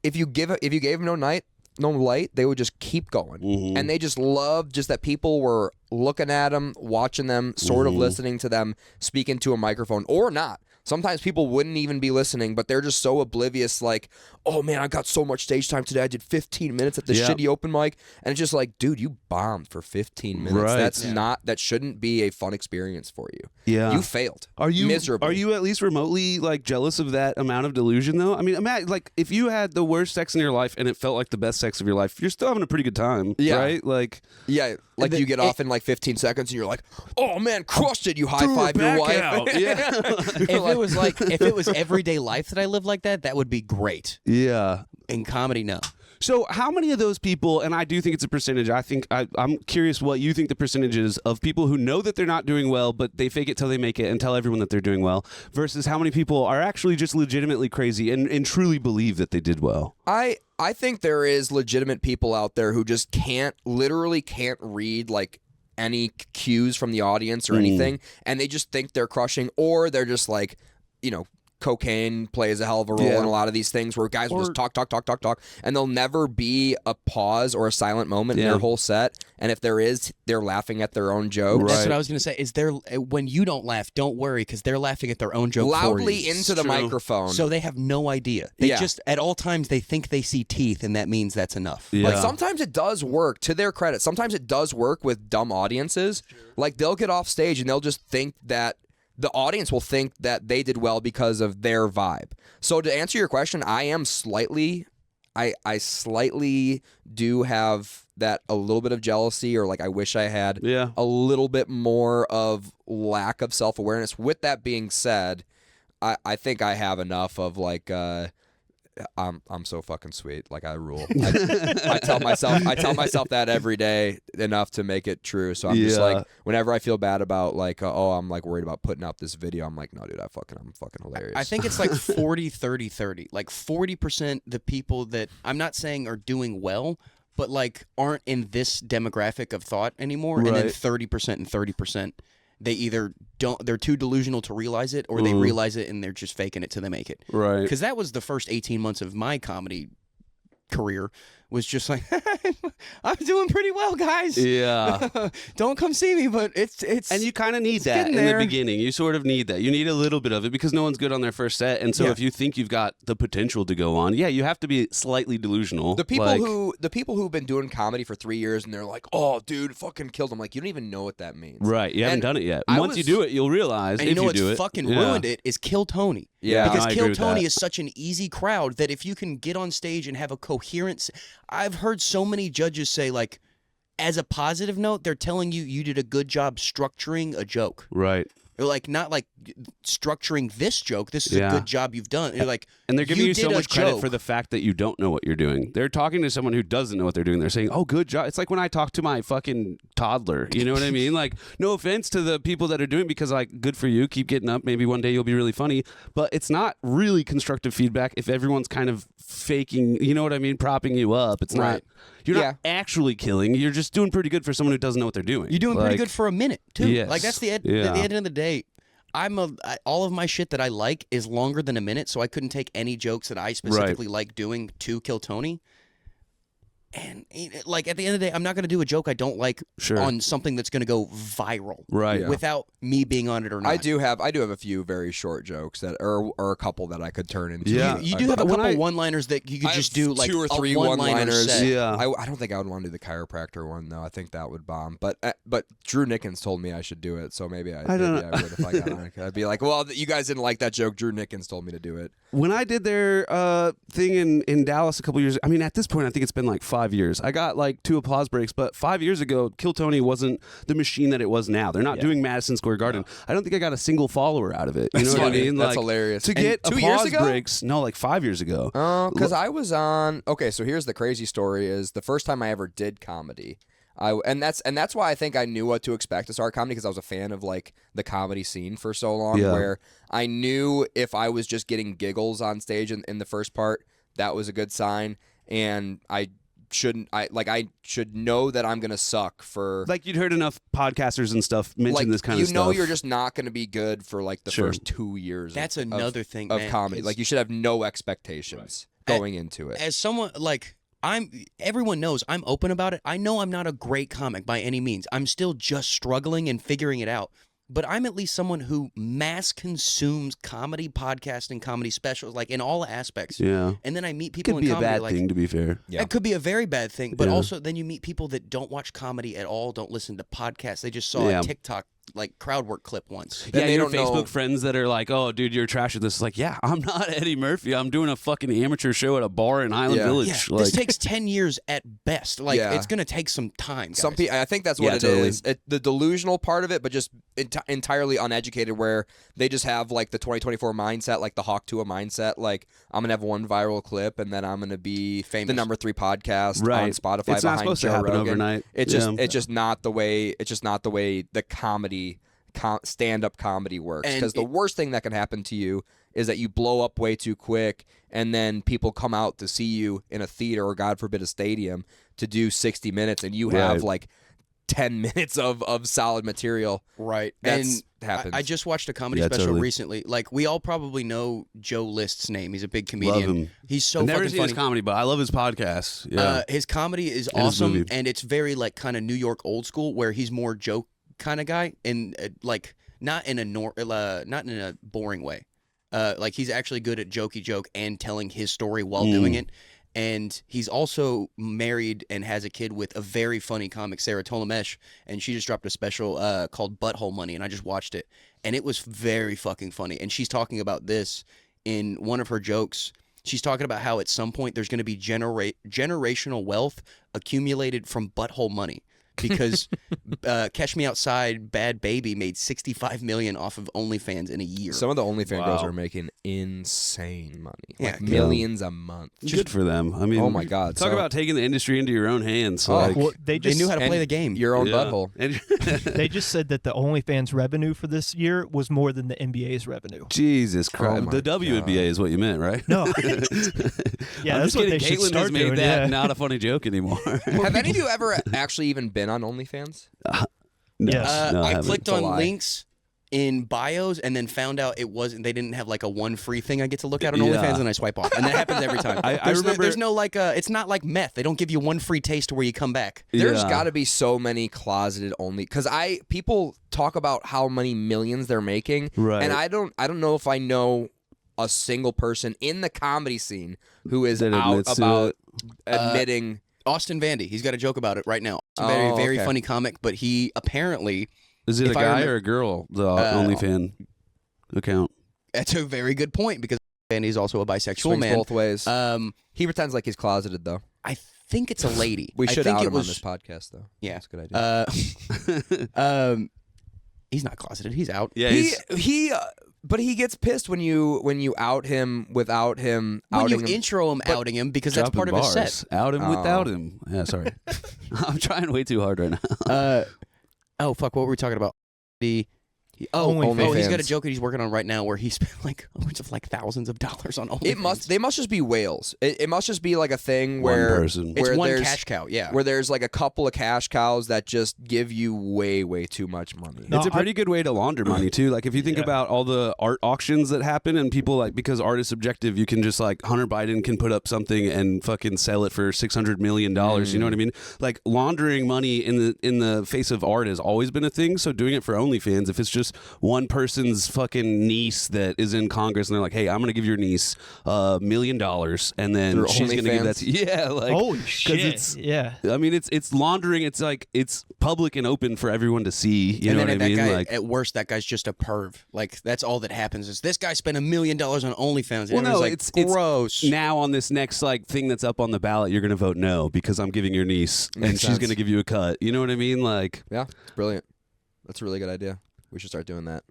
S2: if you gave them no light, they would just keep going,
S3: Mhm.
S2: and they just loved just that people were looking at them, watching them, sort of listening to them, speaking to a microphone or not. Sometimes people wouldn't even be listening, but they're just so oblivious. Like, oh man, I got so much stage time today. I did 15 minutes at the
S3: Yeah.
S2: shitty open mic, and it's just like, dude, you bombed for 15 minutes.
S3: Right.
S2: That's that shouldn't be a fun experience for you.
S3: Yeah.
S2: You failed.
S3: Are you
S2: miserably.
S3: Are you at least remotely like jealous of that amount of delusion though? I mean, imagine like if you had the worst sex in your life and it felt like the best sex of your life, you're still having a pretty good time,
S2: Yeah.
S3: right? Like,
S2: Yeah, like you get off in like 15 seconds and you're like, "Oh man, crushed it!" You high five your
S3: back
S2: wife.
S3: out. Yeah.
S1: If it was everyday life that I lived like that would be great.
S3: yeah.
S1: In comedy, no.
S3: So, how many of those people, and I do think it's a percentage, I'm curious what you think the percentage is of people who know that they're not doing well, but they fake it till they make it and tell everyone that they're doing well, versus how many people are actually just legitimately crazy and truly believe that they did well?
S2: I think there is legitimate people out there who just literally can't read like any cues from the audience or anything, and they just think they're crushing, or they're just like, cocaine plays a hell of a role in a lot of these things where guys will just talk, and there'll never be a pause or a silent moment in their whole set. And if there is, they're laughing at their own jokes.
S1: That's what I was going to say. Is there when you don't laugh, don't worry because they're laughing at their own joke
S2: Loudly
S1: for you.
S2: into the microphone.
S1: So they have no idea. They
S2: Yeah.
S1: just at all times they think they see teeth, and that means that's enough.
S3: Yeah.
S2: Like sometimes it does work, to their credit. Sometimes it does work with dumb audiences. Like they'll get off stage and they'll just think that the audience will think that they did well because of their vibe. So to answer your question, I slightly do have that a little bit of jealousy, or like I wish I had a little bit more of lack of self-awareness. With that being said, I think I have enough of like I'm so fucking sweet. Like I rule. I tell myself that every day enough to make it true. So I'm just like, whenever I feel bad about like, I'm like worried about putting out this video, I'm like, no, dude, I'm fucking hilarious.
S1: I think it's like 40, 30, 30. Like 40% the people that I'm not saying are doing well, but like aren't in this demographic of thought anymore, and then 30% and 30% they either they're too delusional to realize it, or they realize it and they're just faking it till they make it.
S3: Right.
S1: Because that was the first 18 months of my comedy career, was just like, I'm doing pretty well, guys.
S3: Yeah.
S1: Don't come see me, but it's
S3: and you kind of need that in the beginning. You sort of need that. You need a little bit of it because no one's good on their first set. And so if you think you've got the potential to go on, you have to be slightly delusional.
S2: The people who've been doing comedy for 3 years and they're like, "Oh, dude, fucking killed them." Like, you don't even know what that means.
S3: Right. You haven't done it yet. Once you do it, you'll realize.
S1: And
S3: if
S1: you know
S3: do
S1: what's
S3: it,
S1: fucking ruined it is Kill Tony.
S2: Yeah.
S1: Because
S3: I
S1: Kill
S3: agree with
S1: Tony
S3: that.
S1: is such an easy crowd that if you can get on stage and have a coherence, I've heard so many judges say, like, as a positive note, they're telling you did a good job structuring a joke.
S3: Right.
S1: Or like, not like structuring this joke. This is a good job you've done. You're like,
S3: and they're giving you so
S1: did a
S3: much credit
S1: joke.
S3: for the fact that you don't know what you're doing. They're talking to someone who doesn't know what they're doing. They're saying, "Oh, good job." It's like when I talk to my fucking toddler. You know what I mean? Like, no offense to the people that are doing it, because, like, good for you. Keep getting up. Maybe one day you'll be really funny. But it's not really constructive feedback if everyone's kind of faking. You know what I mean? Propping you up. It's not. You're not actually killing. You're just doing pretty good for someone who doesn't know what they're doing.
S1: You're doing pretty good for a minute too.
S3: Yes.
S1: Like, that's at the end of the day. All of my shit that I like is longer than a minute, so I couldn't take any jokes that I specifically like doing to Kill Tony. And, like, at the end of the day, I'm not going to do a joke I don't like on something that's going to go viral, without me being on it or not.
S2: I do have a few very short jokes that or a couple that I could turn into.
S1: You do have a couple one-liners that you could just do, like
S2: 2 or 3
S1: one-liners.
S2: I don't think I would want to do the chiropractor one though. I think that would bomb. But Drew Nickens told me I should do it, so maybe I would if I got on it. I'd be like, well, you guys didn't like that joke. Drew Nickens told me to do it.
S3: When I did their thing in Dallas a couple years, I mean, at this point, I think it's been like 5 years. I got like 2 applause breaks, but 5 years ago, Kill Tony wasn't the machine that it was now. They're not doing Madison Square Garden. I don't think I got a single follower out of it. You know what I mean?
S2: That's
S3: like,
S2: hilarious.
S3: To get
S2: 2
S3: applause
S2: years ago?
S3: breaks, no, like 5 years ago.
S2: Because I was on. Okay, so here's the crazy story: is the first time I ever did comedy. And that's why I think I knew what to expect to start comedy, because I was a fan of, like, the comedy scene for so long, where I knew if I was just getting giggles on stage in the first part, that was a good sign, and I should know that I'm gonna suck for,
S3: like, you'd heard enough podcasters and stuff mention this kind of stuff.
S2: You know, you're just not gonna be good for, like, the first 2 years.
S1: That's another thing,
S2: of
S1: man,
S2: comedy. Like, you should have no expectations going into it.
S1: As someone, like, everyone knows I'm open about it. I know I'm not a great comic by any means. I'm still just struggling and figuring it out. But I'm at least someone who mass consumes comedy, podcasting, comedy specials, like, in all aspects.
S3: Yeah.
S1: And then I meet people
S3: Could
S1: in
S3: be
S1: comedy,
S3: a bad
S1: like,
S3: thing, to be fair.
S1: It could be a very bad thing, but also then you meet people that don't watch comedy at all, don't listen to podcasts. They just saw a TikTok, like, crowd work clip once.
S3: Yeah,
S2: they
S3: your
S2: don't
S3: Facebook
S2: know.
S3: friends that are like, "Oh, dude, you're trash at this." It's like, yeah, I'm not Eddie Murphy. I'm doing a fucking amateur show at a bar in Highland Village.
S1: Yeah,
S3: Like,
S1: this takes 10 years at best. Like, it's going to take some time, guys.
S2: Some people, I think that's what it
S3: totally.
S2: is. The delusional part of it, but just entirely uneducated, where they just have, like, the 2024 mindset, like the Hawk Tua mindset. Like, I'm gonna have one viral clip, and then I'm gonna be
S1: famous.
S2: The #3 podcast on
S3: Right.
S2: Spotify.
S3: It's not
S2: behind
S3: supposed to
S2: Joe
S3: happen
S2: Rogan.
S3: overnight.
S2: It's just not the way. It's just not the way the comedy. Stand-up comedy works,
S1: And
S2: because the worst thing that can happen to you is that you blow up way too quick, and then people come out to see you in a theater or, God forbid, a stadium to do 60 minutes, and you have like 10 minutes of solid material.
S1: Right.
S2: That's
S1: and
S2: happens.
S1: I just watched a comedy special
S3: totally.
S1: recently. Like, we all probably know Joe List's name. He's a big comedian.
S3: Love him.
S1: He's so
S3: I've never
S1: fucking
S3: seen
S1: funny.
S3: his comedy, but I love his podcast. Yeah.
S1: His comedy is
S3: And his
S1: awesome,
S3: movie.
S1: and it's very, like, kind of New York old school, where he's more joke kind of guy, and like, not in a boring way. Like, he's actually good at jokey joke and telling his story while doing it. And he's also married and has a kid with a very funny comic, Sarah Tolamesh, and she just dropped a special called Butthole Money, and I just watched it, and it was very fucking funny. And she's talking about this in one of her jokes. She's talking about how at some point there's going to be generational wealth accumulated from butthole money. Because Catch Me Outside, Bad Baby made $65 million off of OnlyFans in a year.
S2: Some of the OnlyFans girls are making insane money,
S1: Yeah.
S2: like millions a month.
S3: Good for them. I mean,
S2: Oh my God,
S3: talk
S2: so-
S3: about taking the industry into your own hands. Like,
S4: Well, they
S1: They
S4: just
S1: knew how to
S2: And
S1: play the game.
S2: Your own
S3: yeah.
S2: butthole.
S3: And-
S4: they just said that the OnlyFans revenue for this year was more than the NBA's revenue.
S3: Jesus Christ,
S2: my
S3: the WNBA is what you meant, right?
S4: No. Yeah,
S3: I'm
S4: that's
S3: just
S4: what
S3: kidding.
S4: they should
S3: Caitlyn
S4: start
S3: has made
S4: doing.
S3: that
S4: Yeah.
S3: not a funny joke anymore.
S2: Have any of you ever actually even been on OnlyFans?
S4: Yes.
S3: No, I
S1: I
S3: haven't.
S1: clicked
S2: It's a
S1: on
S2: lie.
S1: links in bios and then found out it wasn't. They didn't have like a one free thing I get to look at on
S3: Yeah.
S1: OnlyFans, and I swipe off, and that happens every time.
S3: I
S1: There's
S3: remember-
S1: there's no like it's not like meth. They don't give you one free taste to where you come back.
S2: There's
S3: Yeah.
S2: got to be so many closeted only because people talk about how many millions they're making,
S3: Right.
S2: and I don't know if I know a single person in the comedy scene who is
S3: That
S2: out
S3: admits to
S2: about
S3: it.
S2: admitting.
S1: Austin Vandy, he's got a joke about it right now.
S2: Oh,
S1: Very
S2: okay.
S1: funny comic, but he apparently
S3: Is it a
S1: if I
S3: guy
S1: remember-
S3: or a girl? The OnlyFans account.
S1: that's a very good point because Vandy's also a bisexual
S2: Swings
S1: man.
S2: both ways.
S1: Um,
S2: He pretends like he's closeted though.
S1: I think it's a lady.
S2: We
S1: I
S2: should
S1: think
S2: out
S1: it
S2: him
S1: was,
S2: on this podcast though.
S1: Yeah.
S2: That's a good idea.
S1: He's not closeted. He's out.
S3: Yeah,
S2: But he gets pissed when you out him without him
S1: When
S2: outing
S1: you
S2: him.
S1: intro him, outing him, because that's part of his set.
S3: Out him
S2: Oh.
S3: without him. Yeah, sorry. I'm trying way too hard right now.
S1: Oh fuck! What were we talking about? He's
S2: OnlyFans.
S1: got a joke that he's working on right now where he spent like a bunch of like thousands of dollars on OnlyFans.
S2: They must just be whales. It must just be like a thing
S3: One
S2: where
S3: person.
S1: It's
S2: where
S1: one
S2: there's-
S1: cash cow. Yeah.
S2: where there's like a couple of cash cows that just give you way too much money.
S4: No,
S3: It's a pretty good way to launder money too. Like if you think
S4: Yeah.
S3: about all the art auctions that happen and people like because art is subjective, you can just like Hunter Biden can put up something and fucking sell it for $600 million. You know what I mean? Like laundering money in the face of art has always been a thing. So doing it for OnlyFans, if it's just one person's fucking niece that is in Congress and they're like, hey, I'm gonna give your niece $1 million and then
S2: Through
S3: she's gonna give that to
S2: OnlyFans?
S3: yeah, like
S4: Holy
S3: 'cause
S4: shit!
S3: it's-
S4: Yeah.
S3: I mean, it's laundering. It's like it's public and open for everyone to see. You
S1: and
S3: know
S1: then
S3: what I mean?
S1: that guy,
S3: Like,
S1: at worst, that guy's just a perv. Like that's all that happens is this guy spent $1 million on OnlyFans. And
S3: well, no,
S1: everyone's like,
S3: it's
S1: gross.
S3: now on this next like thing that's up on the ballot, you're gonna vote no because I'm giving your niece and
S2: Makes
S3: she's
S2: sense.
S3: gonna give you a cut. You know what I mean? Like,
S2: Yeah, it's brilliant. That's a really good idea. We should start doing that.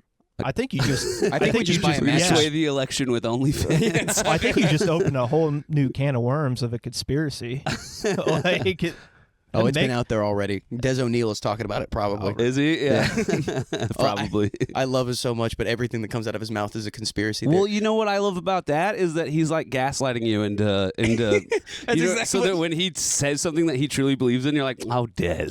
S4: I think you just.
S1: I think we just buy a match.
S3: sway the election with OnlyFans.
S4: I think you just opened a whole new can of worms of a conspiracy. Like it,
S1: Oh, it's
S4: make-
S1: been out there already. Des O'Neill is talking about it probably.
S3: Is he? Yeah, probably.
S1: I love him so much, but everything that comes out of his mouth is a conspiracy.
S3: Well, you know what I love about that is that he's like gaslighting you into you know,
S1: exactly
S3: so that when he says something that he truly believes in, you're like, oh, Des.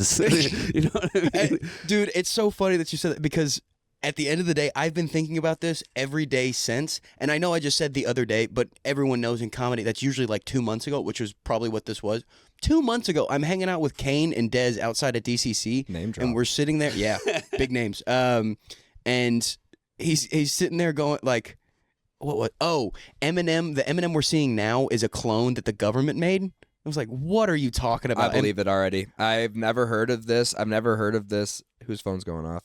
S3: You know what I mean?
S1: Dude, it's so funny that you said that because at the end of the day, I've been thinking about this every day since. And I know I just said the other day, but everyone knows in comedy that's usually like 2 months ago, which was probably what this was. 2 months ago, I'm hanging out with Kane and Dez outside at DCC.
S2: Name drop.
S1: And we're sitting there. Yeah, big names. And he's sitting there going like, what? Oh, Eminem. The Eminem we're seeing now is a clone that the government made. I was like, what are you talking
S2: I
S1: about?
S2: believe it already. I've never heard of this. Whose phone's going off?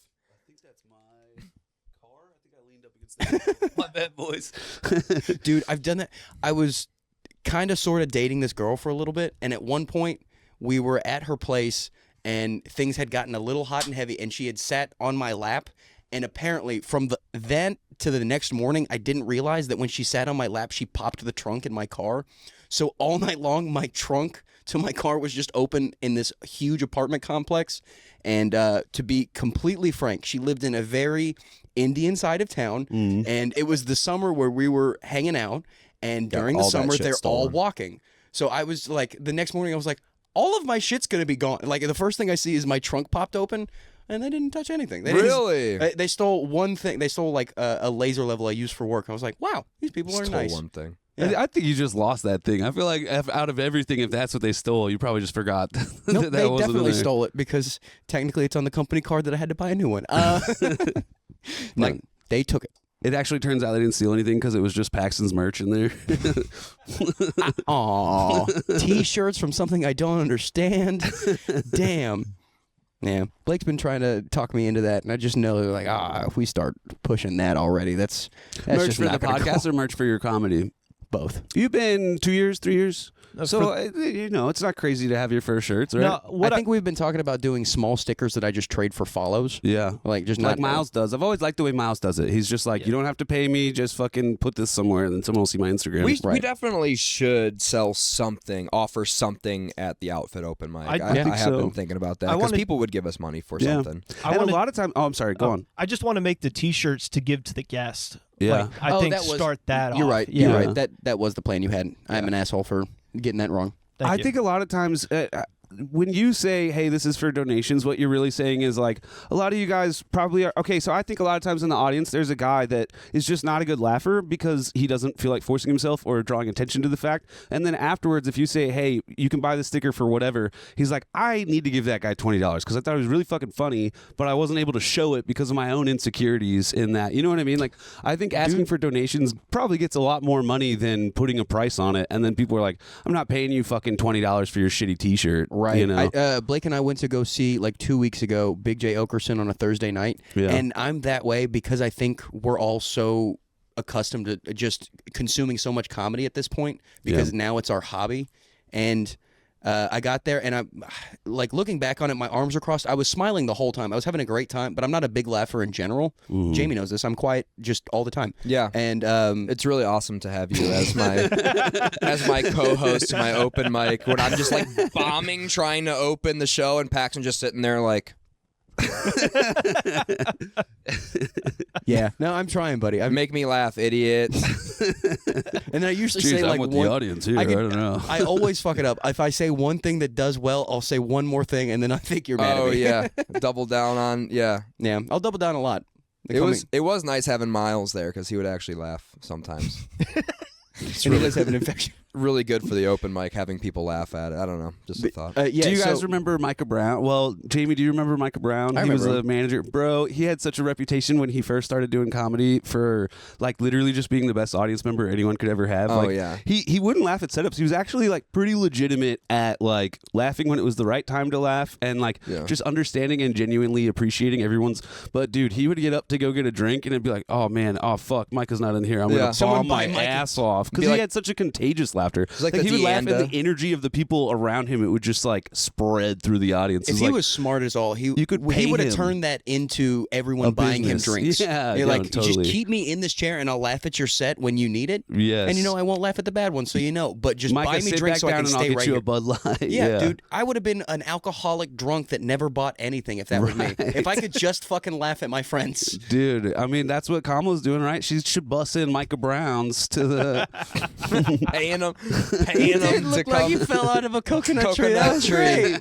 S3: My bad voice.
S1: Dude, I've done that. I was kind of sort of dating this girl for a little bit, and at one point we were at her place and things had gotten a little hot and heavy, and she had sat on my lap, and apparently from then to the next morning I didn't realize that when she sat on my lap she popped the trunk in my car. So all night long my trunk to my car was just open in this huge apartment complex. And to be completely frank, she lived in a very Indian side of town, and it was the summer where we were hanging out, and during the
S2: all that
S1: summer
S2: shit
S1: they're all
S2: stolen.
S1: walking. So I was like, the next morning I was like, all of my shit's gonna be gone. Like the first thing I see is my trunk popped open, and they didn't touch anything. They didn't-
S2: Really?
S1: they stole one thing. They stole like a laser level I use for work. I was like, wow, these people are
S2: Stole
S1: nice.
S2: one thing.
S1: Yeah.
S3: I think you just lost that thing. I feel like out of everything, if that's what they stole, you probably just forgot
S1: Nope,
S3: that
S1: they
S3: wasn't
S1: definitely
S3: there.
S1: stole it because technically it's on the company card that I had to buy a new one.
S3: Like-
S1: they took it.
S3: It actually turns out they didn't steal anything because it was just Paxton's merch in there.
S1: Aw, T-shirts from something I don't understand. Damn. Yeah, Blake's been trying to talk me into that, and I just know like, if we start pushing that already, that's
S3: merch
S1: just
S3: for the
S1: not gonna
S3: podcast
S1: go.
S3: or merch for your comedy?
S1: Both.
S3: You've been 2 years, 3 years. So,
S4: for-
S3: you know, it's not crazy to have your first shirts, right?
S4: No, what
S1: I think we've been talking about doing small stickers that I just trade for follows.
S3: Yeah.
S1: Like just
S3: Like
S1: not
S3: Miles does. I've always liked the way Miles does it. He's just like, you don't have to pay me, just fucking put this somewhere and then someone will see my Instagram.
S2: We
S1: Right.
S2: definitely should sell something, offer something at the outfit open mic.
S4: I
S2: I
S3: think
S2: have
S3: so.
S2: been thinking about that
S4: I
S2: because
S4: wanna-
S2: people would give us money for
S3: Yeah.
S2: something.
S4: I
S3: and
S4: wanna-
S3: a lot of time. Oh, I'm sorry. Go on.
S4: I just want to make the T-shirts to give to the guest.
S3: Yeah.
S4: Like, I think
S1: that was-
S4: start that off.
S1: You're right.
S4: Yeah.
S1: You're right. That was the plan you had. I'm an asshole for getting that wrong.
S4: Thank
S3: I
S4: you.
S3: think a lot of times when you say, hey, this is for donations, what you're really saying is like a lot of you guys probably are. Okay, so I think a lot of times in the audience, there's a guy that is just not a good laugher because he doesn't feel like forcing himself or drawing attention to the fact. And then afterwards, if you say, hey, you can buy the sticker for whatever, he's like, I need to give that guy $20 because I thought it was really fucking funny, but I wasn't able to show it because of my own insecurities in that. You know what I mean? Like, I think asking for donations probably gets a lot more money than putting a price on it. And then people are like, I'm not paying you fucking $20 for your shitty t-shirt.
S1: Right.
S3: You know?
S1: Blake and I went to go see, like 2 weeks ago, Big J Okerson on a Thursday night.
S3: Yeah.
S1: And I'm that way because I think we're all so accustomed to just consuming so much comedy at this point because now it's our hobby. And I got there and I'm like looking back on it, my arms were crossed. I was smiling the whole time. I was having a great time, but I'm not a big laugher in general. Jamie knows this. I'm quiet just all the time.
S2: Yeah.
S1: And
S2: it's really awesome to have you as my co-host to my open mic when I'm just like bombing trying to open the show and Paxton just sitting there like
S1: yeah. No, I'm trying, buddy.
S2: make me laugh, idiot.
S1: And then I usually
S3: Jeez,
S1: say
S3: I'm
S1: like
S3: with
S1: one,
S3: the audience here. I don't know.
S1: I always fuck it up. If I say one thing that does well, I'll say one more thing, and then I think you're mad at
S2: Oh
S1: me.
S2: yeah. Double down on yeah.
S1: I'll double down a lot.
S2: It was nice having Miles there because he would actually laugh sometimes.
S1: It's really have an infection.
S2: Really good for the open mic having people laugh at it. I don't know, just a thought.
S1: Yeah,
S3: do you guys remember Micah Brown? Well, Jamie, do you remember Micah Brown? He was
S1: remember
S3: the manager. Bro, he had such a reputation when he first started doing comedy for like literally just being the best audience member anyone could ever have.
S2: Oh,
S3: like,
S2: yeah.
S3: He wouldn't laugh at setups. He was actually like pretty legitimate at like laughing when it was the right time to laugh and like just understanding and genuinely appreciating everyone's. But dude, he would get up to go get a drink and it'd be like, oh man, oh fuck, Micah's not in here. I'm gonna bomb my ass off because he had such a contagious laughter.
S2: Like
S3: he would laugh, and
S2: Deanda.
S3: the energy of the people around him, it would just like spread through the audience.
S1: If he was smart as all, he would have turned that into everyone buying him drinks.
S3: Yeah,
S1: You're like,
S3: totally.
S1: just keep me in this chair and I'll laugh at your set when you need it.
S3: Yes.
S1: And I won't laugh at the bad ones, so you know. But just
S3: Micah,
S1: buy me
S3: sit
S1: drinks
S3: back
S1: so I
S3: down
S1: can
S3: and I'll
S1: stay
S3: get
S1: right
S3: you
S1: here.
S3: a Bud Light.
S1: Yeah, dude, I would have been an alcoholic drunk that never bought anything if that was me. If I could just fucking laugh at my friends.
S3: Dude, I mean, that's what Kamala's doing, right? She should bus in Micah Browns to the...
S2: paying them
S1: It
S2: to
S1: looked
S2: come.
S1: like he fell out of a coconut tree. That was great.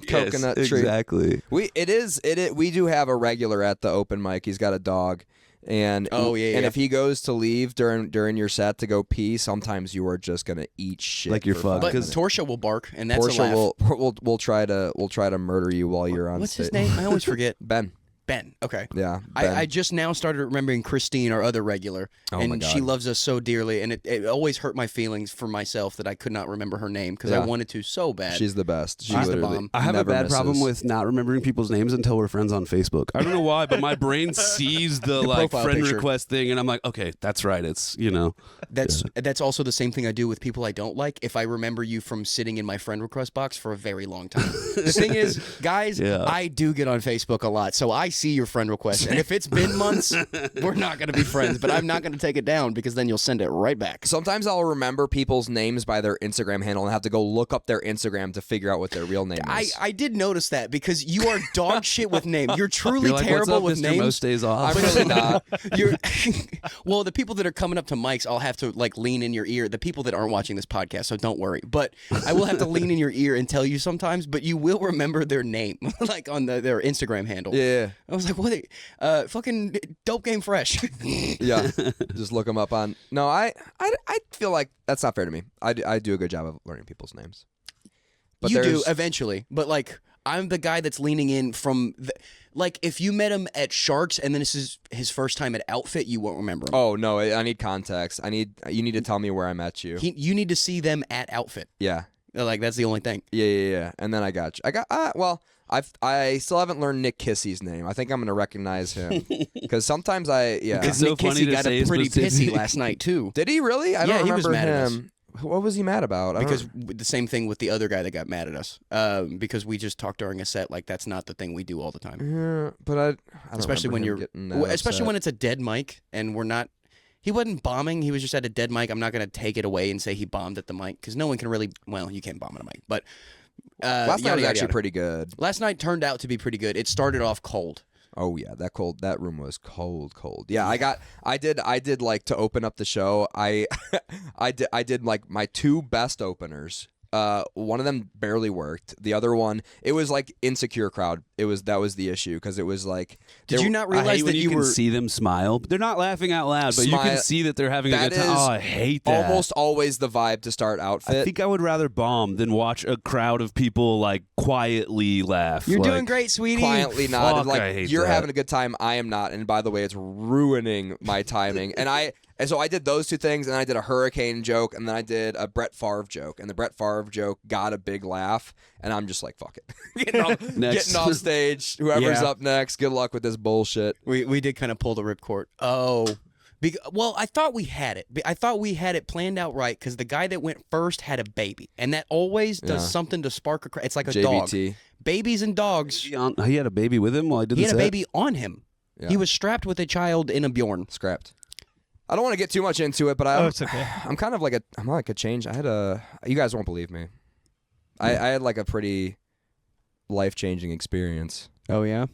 S2: Coconut
S3: Yes,
S2: tree.
S3: Exactly.
S2: We do have a regular at the open mic. He's got a dog. And if he goes to leave during your set to go pee, sometimes you are just gonna eat shit.
S3: Like you're
S2: for
S3: fucked.
S2: 5
S1: But
S2: minutes.
S1: Torsha will bark, and that's a
S2: Portia
S1: laugh.
S2: will try to murder you while you're on
S1: What's
S2: stage.
S1: his name? I always forget.
S2: Ben.
S1: Ben. Okay.
S2: Yeah. Ben.
S1: I just now started remembering Christine, our other regular,
S2: Oh my
S1: and
S2: God.
S1: she loves us so dearly, and it always hurt my feelings for myself that I could not remember her name because I wanted to so bad.
S2: She's the best. She
S1: She's the
S2: literally
S1: bomb.
S3: I have a
S2: never
S3: bad problem
S2: misses.
S3: with not remembering people's names until we're friends on Facebook. I don't know why, but my brain sees the like
S1: profile
S3: friend
S1: picture.
S3: request thing, and I'm like, okay, that's right. It's
S1: That's also the same thing I do with people I don't like. If I remember you from sitting in my friend request box for a very long time. The thing is, guys, I do get on Facebook a lot, so I see your friend request. And if it's been months, we're not going to be friends, but I'm not going to take it down because then you'll send it right back.
S2: Sometimes I'll remember people's names by their Instagram handle and have to go look up their Instagram to figure out what their real name is.
S1: I did notice that because you are dog shit with names. You're truly
S3: You're like,
S1: terrible
S3: what's up,
S1: with
S3: Mr.
S1: names.
S3: Most days off.
S2: I'm really not.
S1: You're well, the people that are coming up to mics, I'll have to like lean in your ear. The people that aren't watching this podcast, so don't worry. But I will have to lean in your ear and tell you sometimes. But you will remember their name, like on their Instagram handle.
S2: Yeah.
S1: I was like, what? Fucking dope game fresh.
S2: Yeah. Just look them up on. No, I feel like that's not fair to me. I do a good job of learning people's names. But
S1: you do
S2: there's-
S1: eventually, but like I'm the guy that's leaning in from like if you met him at Sharks and then this is his first time at Outfit, you won't remember him.
S2: Oh no, I need context. You need to tell me where I met you.
S1: You need to see them at Outfit.
S2: Yeah.
S1: Like that's the only thing.
S2: Yeah. And then I got you. I still haven't learned Nick Kissie's name. I think I'm gonna recognize him because sometimes
S3: It's so
S1: Nick
S3: funny
S1: Kissy
S3: to
S1: got
S3: say
S1: a pretty
S3: specifically.
S1: pissy last night too.
S2: Did he really? I
S1: Yeah,
S2: don't
S1: he was
S2: remember
S1: mad at us.
S2: him. What was he mad about?
S1: Because the same thing with the other guy that got mad at us. Because we just talked during a set like that's not the thing we do all the time.
S2: Yeah, but I don't
S1: Especially when
S2: remember
S1: you're,
S2: him getting that
S1: especially
S2: upset.
S1: when it's a dead mic and we're not. He wasn't bombing. He was just at a dead mic. I'm not gonna take it away and say he bombed at the mic because no one can really. Well, you can't bomb at a mic, but
S2: last night
S1: yada,
S2: was
S1: yada,
S2: actually
S1: yada.
S2: pretty good.
S1: Last night turned out to be pretty good. It started off cold.
S2: Oh yeah, that room was cold. Yeah, I did like to open up the show. I did like my two best openers One of them barely worked. The other one, it was like insecure crowd. That was the issue because it was like.
S1: Did you not
S3: I
S1: realize
S3: hate
S1: that
S3: when
S1: you
S3: can
S1: were?
S3: see them smile. They're not laughing out loud, but you can
S2: Smile-
S3: see that they're having a
S2: That
S3: good time.
S2: is
S3: Oh, I hate that.
S2: almost always the vibe to start outfit.
S3: I think I would rather bomb than watch a crowd of people like quietly laugh.
S1: You're
S3: like,
S1: doing great, sweetie.
S2: quietly nodded
S3: Fuck, I
S2: like
S3: hate
S2: you're
S3: that.
S2: having a good time. I am not, and by the way, it's ruining my timing. And so I did those two things, and then I did a hurricane joke, and then I did a Brett Favre joke, and the Brett Favre joke got a big laugh, and I'm just like, fuck it,
S3: Next.
S2: getting off stage. Whoever's
S1: Yeah.
S2: up next, good luck with this bullshit.
S1: We did kind of pull the ripcord. Oh. Well, I thought we had it. I thought we had it planned out right because the guy that went first had a baby, and that always does
S2: Yeah.
S1: something to spark a. It's like a dog.
S2: JVT.
S1: Babies and dogs.
S3: He had a baby with him while I did
S1: He
S3: the
S1: had a
S3: set?
S1: baby on him.
S2: Yeah.
S1: He was strapped with a child in a Bjorn.
S2: Scrapped. I don't want to get too much into it, but
S4: Oh, it's okay.
S2: I'm kind of like I'm like a change. You guys won't believe me. I had like a pretty life-changing experience.
S1: Oh yeah.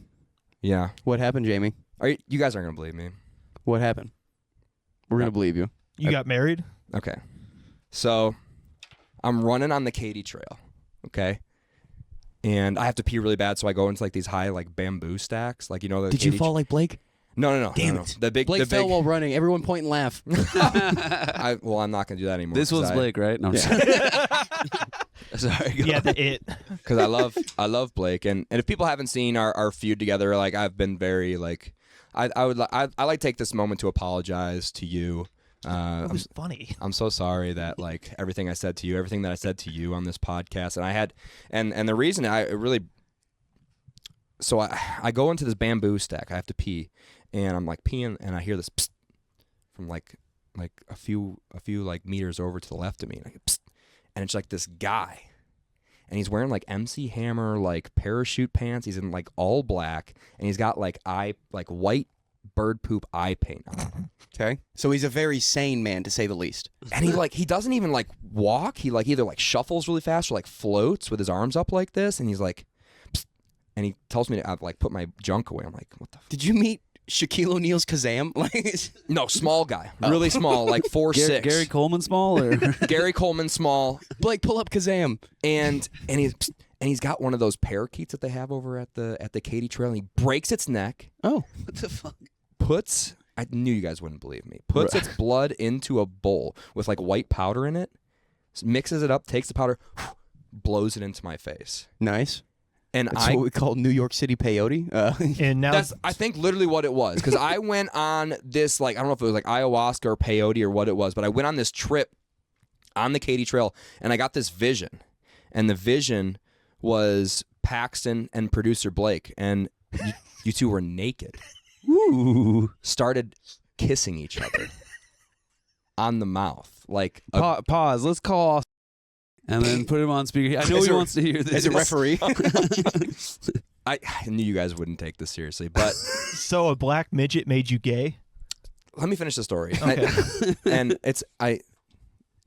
S2: Yeah.
S1: What happened, Jamie?
S2: You guys aren't gonna believe me.
S1: What happened? We're gonna believe you.
S4: You got married?
S2: Okay. So I'm running on the Katy Trail. Okay. And I have to pee really bad, so I go into like these high like bamboo stacks, like the.
S1: Did you fall like Blake?
S2: No.
S1: Damn
S2: no.
S1: it.
S2: The big.
S1: Blake
S2: the
S1: fell
S2: big.
S1: while running. Everyone point and laugh.
S2: I'm not gonna do that anymore.
S3: This was Blake, right? No, I'm just
S2: Sorry.
S4: Yeah, it.
S2: Because I love Blake, and if people haven't seen our feud together, like I've been very like, I like take this moment to apologize to you.
S4: It was funny.
S2: I'm so sorry that like everything I said to you, everything that I said to you on this podcast, and I had, and the reason I really, so I go into this bamboo stack, I have to pee, and I'm like peeing, and I hear this psst from like a few like meters over to the left of me, like psst, and it's like this guy, and he's wearing like MC Hammer like parachute pants, he's in like all black, and he's got like white bird poop eye paint on.
S1: Okay. So he's a very sane man, to say the least.
S2: And he doesn't even like walk. He like either like shuffles really fast or like floats with his arms up like this. And he's like, psst, and he tells me to like put my junk away. I'm like, what the?
S1: Did you meet Shaquille O'Neal's Kazam? Like,
S2: No, small guy, really small, like 4'6".
S3: Gary Coleman small or
S2: Gary Coleman small,
S1: Blake, pull up Kazam.
S2: and he's got one of those parakeets that they have over at the Katy Trail. And he breaks its neck.
S1: Oh,
S3: what the fuck?
S2: I knew you guys wouldn't believe me. Puts its blood into a bowl with like white powder in it, mixes it up, takes the powder, blows it into my face.
S1: nice.
S2: And
S1: That's what we call New York City peyote.
S4: And now
S2: That's I think literally what it was, because I went on this like I don't know if it was like ayahuasca or peyote or what it was, but I went on this trip on the Katy Trail and I got this vision, and the vision was Paxton and producer Blake, and you two were naked.
S3: Ooh.
S2: Started kissing each other on the mouth, like
S3: Pause. Let's call off and then put him on speaker. I know
S1: As
S3: he
S1: a-
S3: wants to hear this.
S1: As a referee.
S2: I knew you guys wouldn't take this seriously, but
S4: so a black midget made you gay?
S2: let me finish the story.
S4: Okay.
S2: And I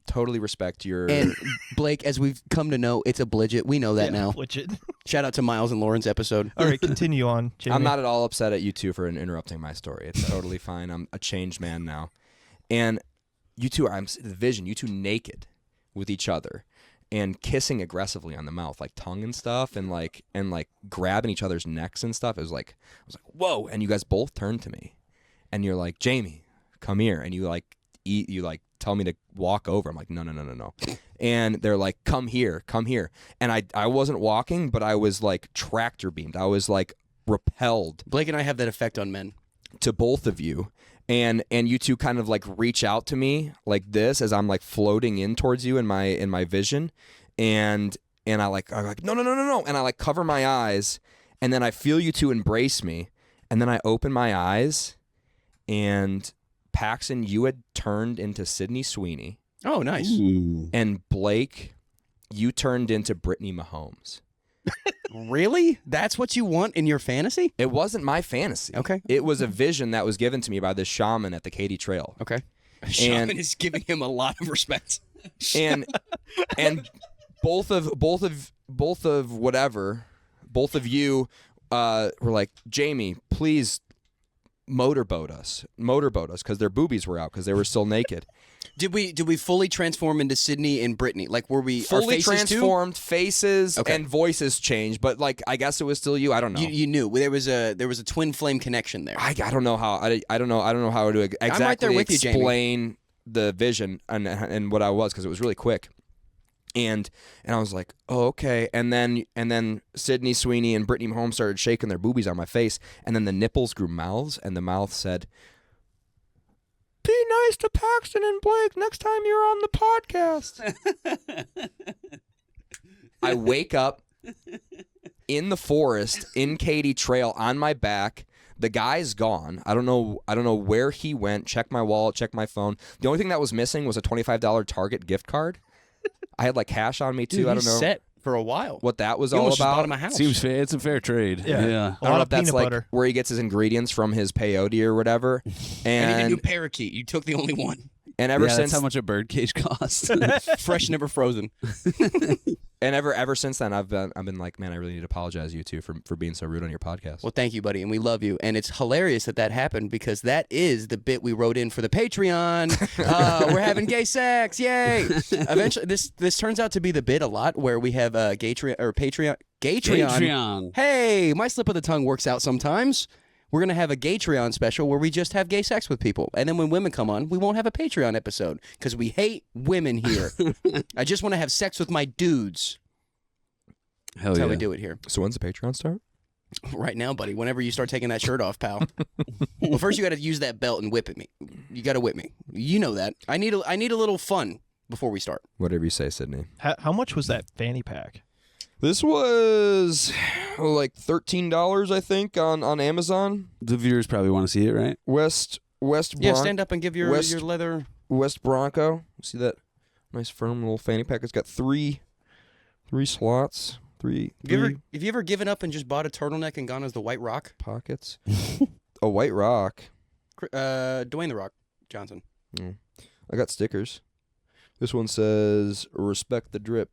S2: totally respect your.
S1: And Blake, as we've come to know, it's a Blidget. We know that now.
S4: Legit.
S1: Shout out to Miles and Lauren's episode.
S4: All right, continue on, Jamie.
S2: I'm not at all upset at you two for interrupting my story. It's totally fine. I'm a changed man now, and you two are. The vision. You two naked with each other and kissing aggressively on the mouth, like tongue and stuff, and like grabbing each other's necks and stuff. It was like I was like, whoa! And you guys both turned to me, and you're like, Jamie, come here, and you like tell me to walk over. I'm like, no. And they're like, come here. And I wasn't walking, but I was like tractor beamed. I was like repelled
S1: Blake and I have that effect on men.
S2: to both of you. And you two kind of like reach out to me like this as I'm like floating in towards you in my vision. And I'm like, no. And I like cover my eyes, and then I feel you two embrace me. And then I open my eyes, and Paxton, you had turned into Sydney Sweeney.
S1: Oh, nice.
S3: Ooh.
S2: And Blake, you turned into Brittany Mahomes.
S1: Really? That's what you want in your fantasy?
S2: It wasn't my fantasy.
S1: Okay.
S2: It was a vision that was given to me by this shaman at the Katy Trail.
S1: Okay. Shaman is giving him a lot of respect.
S2: And both of you were like, Jamie, please motorboat us because their boobies were out because they were still naked.
S1: Did we fully transform into Sydney and Brittany? Like, were we our
S2: Fully
S1: faces
S2: transformed, faces
S1: Okay.
S2: and voices changed, but like I guess it was still you. I don't know.
S1: You knew there was a twin flame connection there.
S2: I don't know how. I don't know how to exactly
S1: right there with you, Jamie.
S2: explain the vision and what I was, because it was really quick. And I was like, oh, okay. And then Sydney Sweeney and Brittany Mahomes started shaking their boobies on my face, and then the nipples grew mouths, and the mouth said, "Be nice to Paxton and Blake next time you're on the podcast." I wake up in the forest in Katy Trail on my back. The guy's gone. I don't know where he went. Check my wallet, check my phone. The only thing that was missing was a $25 Target gift card. I had like cash on me too.
S1: Dude,
S2: I don't know
S1: set for a while.
S2: what that was
S1: He
S2: all
S1: almost just bought
S2: about.
S1: him a house.
S3: Seems fair. It's a fair trade.
S4: Yeah.
S3: Yeah.
S4: A
S2: I don't
S4: lot
S2: know
S4: of
S2: if that's
S4: peanut
S2: like
S4: butter.
S2: where he gets his ingredients from his peyote or whatever.
S1: and he didn't
S2: And
S1: do parakeet. You took the only one.
S2: ever
S3: That's
S2: since
S3: how much a birdcage costs.
S1: Fresh, never frozen.
S2: ever since then I've been like, man, I really need to apologize to you two for being so rude on your podcast.
S1: Well, thank you, buddy, and we love you. And it's hilarious that happened because that is the bit we wrote in for the Patreon. We're having gay sex, yay! Eventually, this turns out to be the bit a lot where we have Patreon.
S3: Patreon.
S1: Hey, my slip of the tongue works out sometimes. We're going to have a Gatreon special where we just have gay sex with people. And then when women come on, we won't have a Patreon episode because we hate women here. I just want to have sex with my dudes.
S3: Hell
S1: That's
S3: yeah.
S1: how we do it here.
S2: So when's the Patreon start?
S1: Right now, buddy. Whenever you start taking that shirt off, pal. Well, first you got to use that belt and whip at me. You got to whip me. You know that. I need a little fun before we start.
S2: Whatever you say, Sydney.
S4: How much was that fanny pack?
S2: This was like $13, I think, on Amazon.
S3: The viewers probably want to see it, right?
S2: West
S1: Yeah, stand up and give your leather.
S2: West Bronco. See that nice firm little fanny pack? It's got three slots, three
S1: Have you ever given up and just bought a turtleneck and gone as the White Rock?
S2: pockets. A white rock.
S1: Dwayne the Rock Johnson.
S2: I got stickers. This one says "Respect the drip."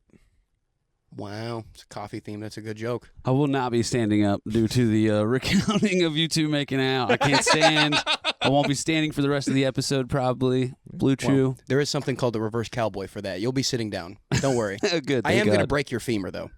S1: Wow, it's a coffee theme. That's a good joke.
S3: I will not be standing up due to the recounting of you two making out. I can't stand. I won't be standing for the rest of the episode, probably. Blue Chew.
S1: Well, there is something called the reverse cowboy for that. You'll be sitting down. Don't worry.
S3: Good.
S1: I am
S3: going
S1: to break your femur, though.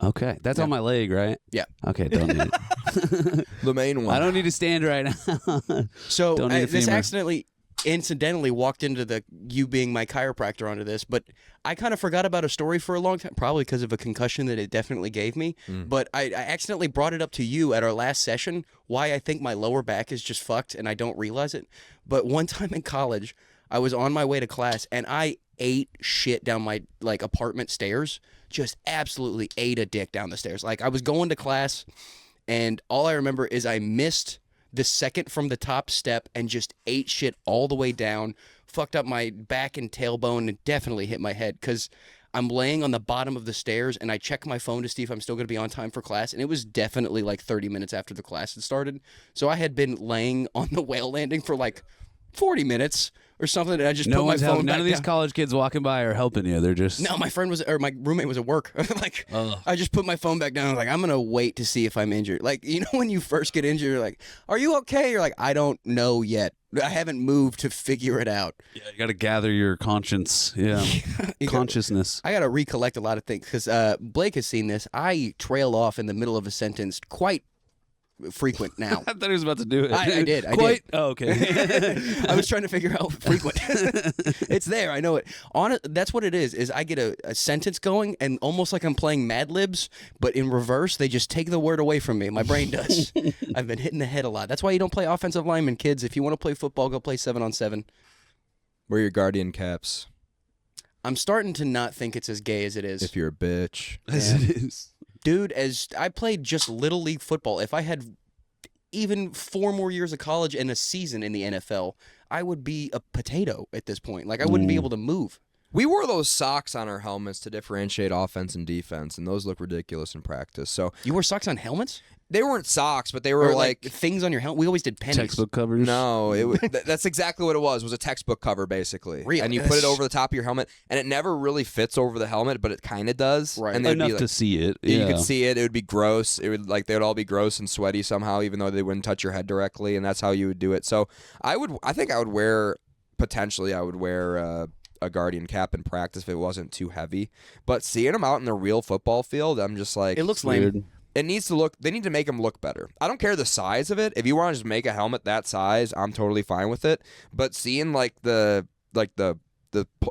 S3: Okay. That's on my leg, right?
S1: Yeah.
S3: Okay, don't need it.
S2: The main one.
S3: I don't need to stand right now.
S1: So
S3: Don't need a
S1: this
S3: femur.
S1: incidentally walked into you being my chiropractor onto this, but I kind of forgot about a story for a long time, probably because of a concussion that it definitely gave me. But I accidentally brought it up to you at our last session, why I think my lower back is just fucked and I don't realize it. But one time in college, I was on my way to class and I ate shit down my apartment stairs, just absolutely ate a dick down the stairs. Like I was going to class and all I remember is I missed the second from the top step and just ate shit all the way down, fucked up my back and tailbone, and definitely hit my head because I'm laying on the bottom of the stairs and I check my phone to see if I'm still going to be on time for class, and it was definitely like 30 minutes after the class had started. So I had been laying on the whale landing for like 40 minutes or something, and I just
S3: No
S1: put my
S3: one's
S1: phone
S3: helping.
S1: back
S3: None of these
S1: down.
S3: college kids walking by are helping you. They're just.
S1: No, my roommate was at work. I just put my phone back down. I was like, I'm going to wait to see if I'm injured. Like, you know, when you first get injured, you're like, are you okay? You're like, I don't know yet. I haven't moved to figure it out.
S3: Yeah, you got to gather your conscience. Yeah. Consciousness.
S1: I got to recollect a lot of things because Blake has seen this. I trail off in the middle of a sentence quite frequent now.
S3: I thought he was about to do it.
S1: I did.
S3: Quite. Oh, okay.
S1: I was trying to figure out frequent. It's there. I know it. That's what it is I get a sentence going and almost like I'm playing Mad Libs, but in reverse, they just take the word away from me. My brain does. I've been hitting the head a lot. That's why you don't play offensive lineman, kids. If you want to play football, go play 7-on-7.
S2: Wear your guardian caps
S1: I'm starting to not think it's as gay as it is.
S2: if you're a bitch.
S3: As it is.
S1: Dude, as I played just Little League football, if I had even 4 more years of college and a season in the NFL, I would be a potato at this point. Like, I wouldn't be able to move.
S2: We wore those socks on our helmets to differentiate offense and defense, and those look ridiculous in practice. So
S1: You wear socks on helmets?
S2: they weren't socks, but they were
S1: Or
S2: like
S1: things on your helmet? We always did pennies.
S3: Textbook covers.
S2: no, that's exactly what it was. It was a textbook cover, basically.
S1: Really?
S2: And you put it over the top of your helmet, and it never really fits over the helmet, but it kind of does.
S1: Right.
S2: And they'd
S3: Enough
S2: be like,
S3: to see it.
S2: you
S3: Yeah.
S2: could see it. It would be gross. It would they would all be gross and sweaty somehow, even though they wouldn't touch your head directly, and that's how you would do it. So I think I would wear potentially I would wear a Guardian cap in practice if it wasn't too heavy. But seeing them out in the real football field, I'm just like,
S1: It looks lame.
S3: Weird.
S2: it needs to look. They need to make them look better. I don't care the size of it. If you want to just make a helmet that size, I'm totally fine with it. But seeing like the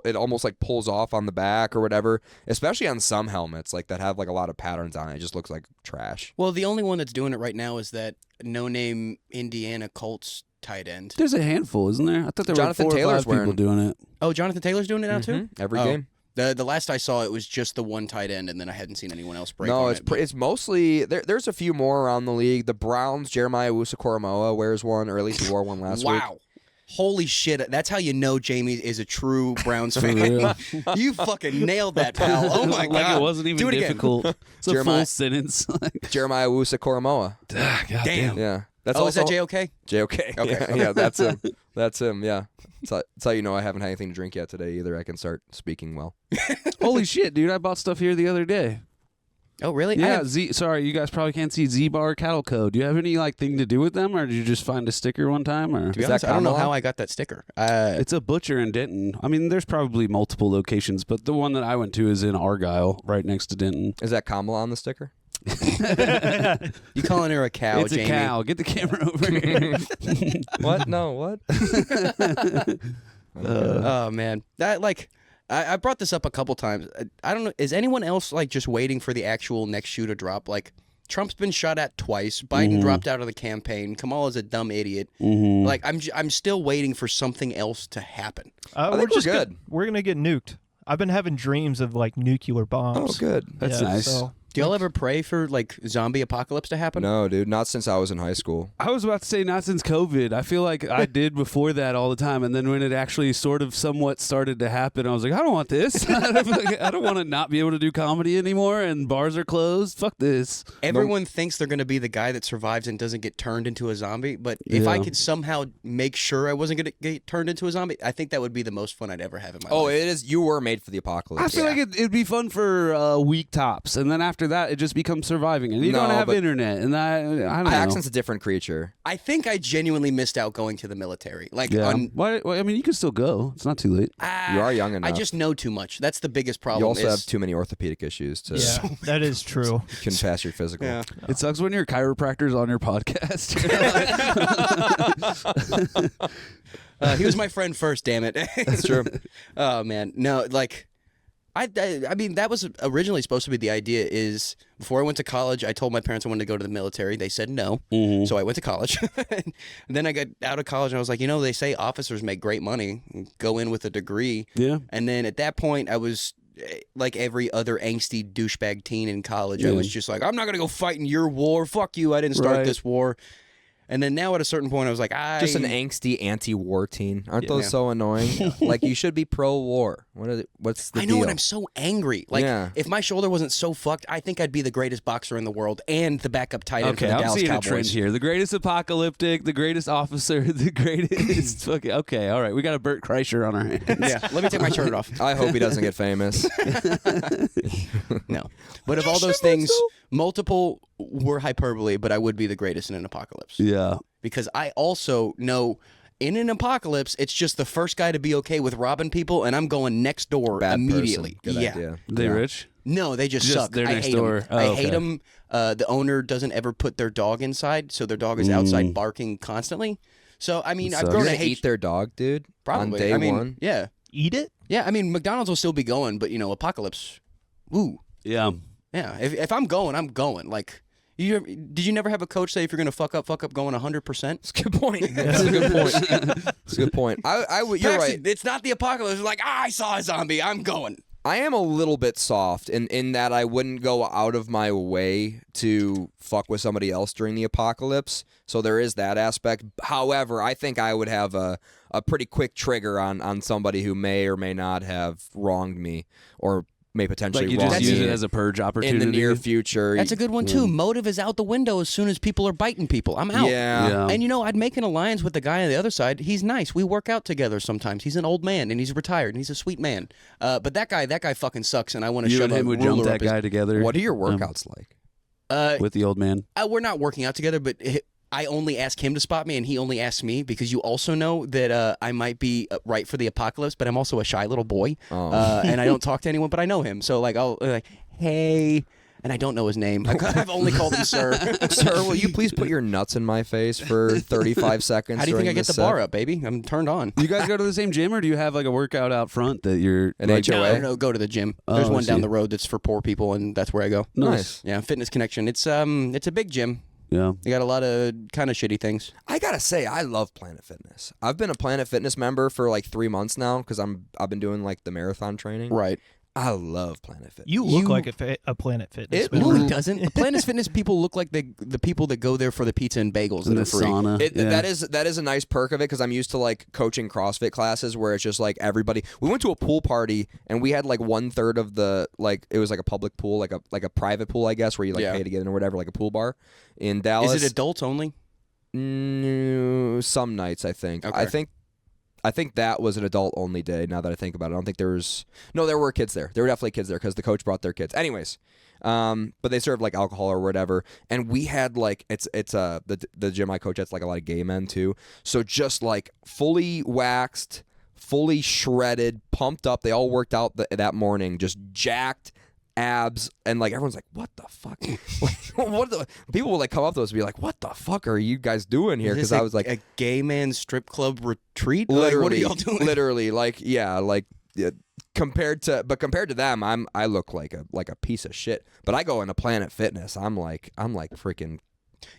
S2: it almost like pulls off on the back or whatever, especially on some helmets like that have like a lot of patterns on it, it just looks like trash.
S1: Well, the only one that's doing it right now is that no-name Indiana Colts tight end.
S3: There's a handful, isn't there? I thought there
S2: Jonathan
S3: were 4
S2: Taylor's
S3: or 5 people
S2: wearing-
S3: doing it.
S1: Oh, Jonathan Taylor's doing it now too?
S2: Every
S1: Oh.
S2: game.
S1: The last I saw, it was just the one tight end, and then I hadn't seen anyone else break.
S2: No,
S1: on
S2: it's
S1: it, but-
S2: it's mostly there's a few more around the league. The Browns, Jeremiah Owusu-Koramoah wears one, or at least he wore one last week.
S1: Wow. Holy shit. That's how you know Jamie is a true Browns fan.
S3: real.
S1: You fucking nailed that, pal. Oh, my God.
S3: Like it wasn't even
S1: Do it again.
S3: difficult. It's a
S2: Jeremiah-
S3: full sentence.
S2: Jeremiah Owusu-Koramoah.
S1: Damn.
S2: Yeah, that's
S1: Oh, is
S2: also
S1: that JOK?
S2: JOK.
S1: Okay.
S2: Yeah, that's him. That's him. Yeah. That's how you know I haven't had anything to drink yet today either. I can start speaking well.
S3: Holy shit, dude! I bought stuff here the other day.
S1: Oh, really?
S3: Yeah, sorry, you guys probably can't see Z-Bar Cattle Code. Do you have any thing to do with them, or did you just find a sticker one time? Or
S1: To be
S2: Is
S1: honest,
S2: that
S1: I don't know
S2: Kamala?
S1: how I got that sticker.
S3: it's a butcher in Denton. I mean, there's probably multiple locations, but the one that I went to is in Argyle, right next to Denton.
S2: Is that Kamala on the sticker?
S1: You calling her a cow,
S3: It's
S1: Jamie?
S3: a cow. Get the camera over here.
S2: What? No, what?
S1: Oh, man. That, I brought this up a couple times. I don't know. Is anyone else, just waiting for the actual next shoe to drop? Trump's been shot at twice. Biden dropped out of the campaign. Kamala's a dumb idiot. I'm still waiting for something else to happen.
S2: I think we're good.
S4: We're gonna get nuked. I've been having dreams of nuclear
S2: Oh,
S4: bombs.
S2: good.
S3: That's
S4: Yeah,
S3: nice.
S4: so-
S1: Do y'all ever pray for zombie apocalypse to happen?
S2: No, dude, not since I was in high school.
S3: I was about to say not since COVID. I feel like I did before that all the time, and then when it actually sort of somewhat started to happen, I was like, I don't want this. I don't want to not be able to do comedy anymore, and bars are closed. Fuck this.
S1: Everyone thinks they're going to be the guy that survives and doesn't get turned into a zombie, but if I
S3: Yeah.
S1: could somehow make sure I wasn't going to get turned into a zombie, I think that would be the most fun I'd ever have in my
S2: Oh,
S1: life.
S2: it is. You were made for the
S3: I
S2: apocalypse.
S3: feel like it'd be fun for a week tops, and then after that, it just becomes surviving, and you
S2: No,
S3: don't have
S2: but-
S3: internet, and I don't know.
S2: Paxton's a different creature.
S1: I think I genuinely missed out going to the military.
S3: Yeah. Why, I mean, you can still go. It's not too late.
S2: You are young enough.
S1: I just know too much. That's the biggest problem.
S2: You also
S1: is-
S2: have too many orthopedic issues to
S4: Yeah, that is true.
S2: can pass your physical.
S1: Yeah.
S3: It sucks when your chiropractor's on your podcast.
S1: He was my friend first, damn it.
S2: That's true.
S1: Oh, man. No, I mean, that was originally supposed to be the idea is before I went to college, I told my parents I wanted to go to the military. They said no. So I went to college. And then I got out of college and I was like, they say officers make great money. Go in with a degree.
S3: Yeah.
S1: And then at that point, I was like every other angsty douchebag teen in college. I
S3: Yeah.
S1: was just like, I'm not going to go fight in your war. Fuck you. I didn't start
S3: Right.
S1: this war. And then now at a certain point, I was like,
S2: Just an angsty anti-war teen. Aren't those
S1: Yeah.
S2: so annoying? Like you should be pro-war. What's the
S1: I know,
S2: deal?
S1: and I'm so angry.
S2: Yeah.
S1: If my shoulder wasn't so fucked, I think I'd be the greatest boxer in the world and the backup tight end for
S3: Okay,
S1: the
S3: I'm
S1: Dallas
S3: seeing
S1: Cowboys.
S3: a trend here. The greatest apocalyptic, the greatest officer, the greatest. Okay, all right. We got a Bert Kreischer on our hands.
S1: Yeah, let me take my shirt off.
S2: I hope he doesn't get famous.
S1: No, but of all those things, multiple were hyperbole, but I would be the greatest in an apocalypse
S3: Yeah.
S1: because I also know. In an apocalypse, it's just the first guy to be okay with robbing people, and I'm going next door
S2: Bad
S1: immediately.
S2: person. Good
S1: yeah.
S2: idea.
S3: They
S2: Yeah.
S3: rich?
S1: No, they just
S3: Just
S1: suck.
S3: they're
S1: I
S3: next
S1: hate
S3: door.
S1: them.
S3: Oh,
S1: I
S3: okay.
S1: hate them. The owner doesn't ever put their dog inside, so their dog is outside barking constantly. So I mean,
S3: That
S1: I've
S3: sucks.
S1: grown
S2: You're
S1: to
S2: gonna
S1: hate
S2: eat their dog, dude.
S1: probably.
S2: On day
S1: I mean,
S2: one.
S1: yeah,
S4: Eat it?
S1: yeah. I mean, McDonald's will still be going, but apocalypse. Woo,
S3: Yeah.
S1: yeah. If I'm going, I'm going. Did you never have a coach say if you're gonna fuck up going 100%?
S2: That's a good point. That's a good point. That's a good point. You're right.
S1: It's not the apocalypse. It's like I saw a zombie. I'm going.
S2: I am a little bit soft in that I wouldn't go out of my way to fuck with somebody else during the apocalypse. So there is that aspect. However, I think I would have a pretty quick trigger on somebody who may or may not have wronged me or may potentially
S3: Like you
S2: wrong
S3: just
S2: me
S3: use it as a purge opportunity.
S2: in the near future.
S1: That's a good one too. Motive is out the window as soon as people are biting people. I'm out.
S2: Yeah.
S3: Yeah.
S1: And I'd make an alliance with the guy on the other side. He's nice. We work out together sometimes. He's an old man and he's retired and he's a sweet man. But that guy fucking sucks, and I want to
S3: You
S1: shove
S3: and him
S1: a
S3: would
S1: ruler
S3: jump
S1: up
S3: that guy together.
S2: What are your workouts like?
S1: his.
S3: with the old man?
S1: We're not working out together, but I only ask him to spot me, and he only asks me because you also know that I might be right for the apocalypse, but I'm also a shy little boy, and I don't talk to anyone, but I know him. So like I'll like, hey, and I don't know his name. I've only called him sir.
S2: Sir, will you please put your nuts in my face for 35 seconds?
S1: How do you think I
S2: during
S1: get
S2: this
S1: the bar
S2: set?
S1: up, baby? I'm turned on.
S3: You guys go to the same gym, or do you have like a workout out front that you're
S2: An
S3: like,
S2: HOA?
S1: No, go to the gym.
S3: Oh,
S1: There's
S3: I
S1: one down
S3: see.
S1: the road that's for poor people, and that's where I go.
S2: Nice.
S1: Yeah, Fitness Connection. It's a big gym.
S3: Yeah.
S1: You got a lot of kind of shitty things.
S2: I gotta say, I love Planet Fitness. I've been a Planet Fitness member for like 3 months now because I've been doing like the marathon training.
S1: Right.
S2: I love Planet Fitness.
S4: You look like a Planet Fitness
S1: It
S4: member.
S1: really doesn't. Planet Fitness people look like the people that go there for the pizza and bagels
S3: In
S1: that
S3: the
S1: are free.
S3: sauna. Yeah.
S2: That is a nice perk of it because I'm used to like coaching CrossFit classes where it's just like everybody. We went to a pool party and we had like 1/3 of the like it was like a public pool, like a private pool, I guess, where you like pay to get in or whatever, like a pool bar in Dallas.
S1: Is it adults only?
S2: Some nights, I think.
S1: Okay.
S2: I think that was an adult only day. Now that I think about it, I don't think there were kids there. There were definitely kids there because the coach brought their kids. Anyways, but they served like alcohol or whatever, and we had like the gym I coach at's like a lot of gay men too. So just like fully waxed, fully shredded, pumped up. They all worked out that morning, just jacked. Abs, and like everyone's like, what the fuck? People will like come up to us and be like, what the fuck are you guys doing here? Because I was like,
S1: a gay man strip club retreat.
S2: literally,
S1: Like, what are y'all doing?
S2: literally, like compared to them, I look like a piece of shit. But I go into Planet Fitness, I'm like freaking.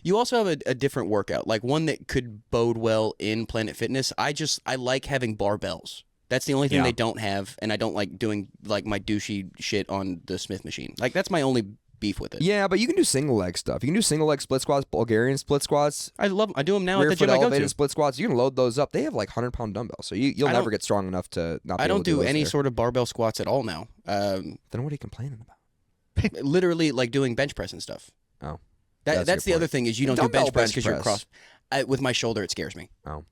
S1: You also have a different workout, like one that could bode well in Planet Fitness. I like having barbells. That's the only thing they don't have, and I don't like doing like my douchey shit on the Smith machine. Like that's my only beef with it.
S2: Yeah, but you can do single leg stuff. You can do single leg split squats, Bulgarian split squats.
S1: I do them now
S2: Rear
S1: at the
S2: foot
S1: gym I go
S2: elevated
S1: to.
S2: split squats. You can load those up. They have like 100-pound dumbbells, so you'll
S1: I
S2: never
S1: don't-
S2: get strong enough to not. Be
S1: I
S2: able
S1: don't
S2: to do
S1: do
S2: those
S1: any
S2: there.
S1: sort of barbell squats at all now.
S2: Then what are you complaining about?
S1: Literally, like doing bench press and stuff.
S2: Oh,
S1: That's
S2: your
S1: the
S2: point.
S1: other thing is you don't do
S2: Dumbbell
S1: bench press
S2: bench
S1: because you're
S2: press.
S1: cross. With my shoulder, it scares me.
S2: Oh,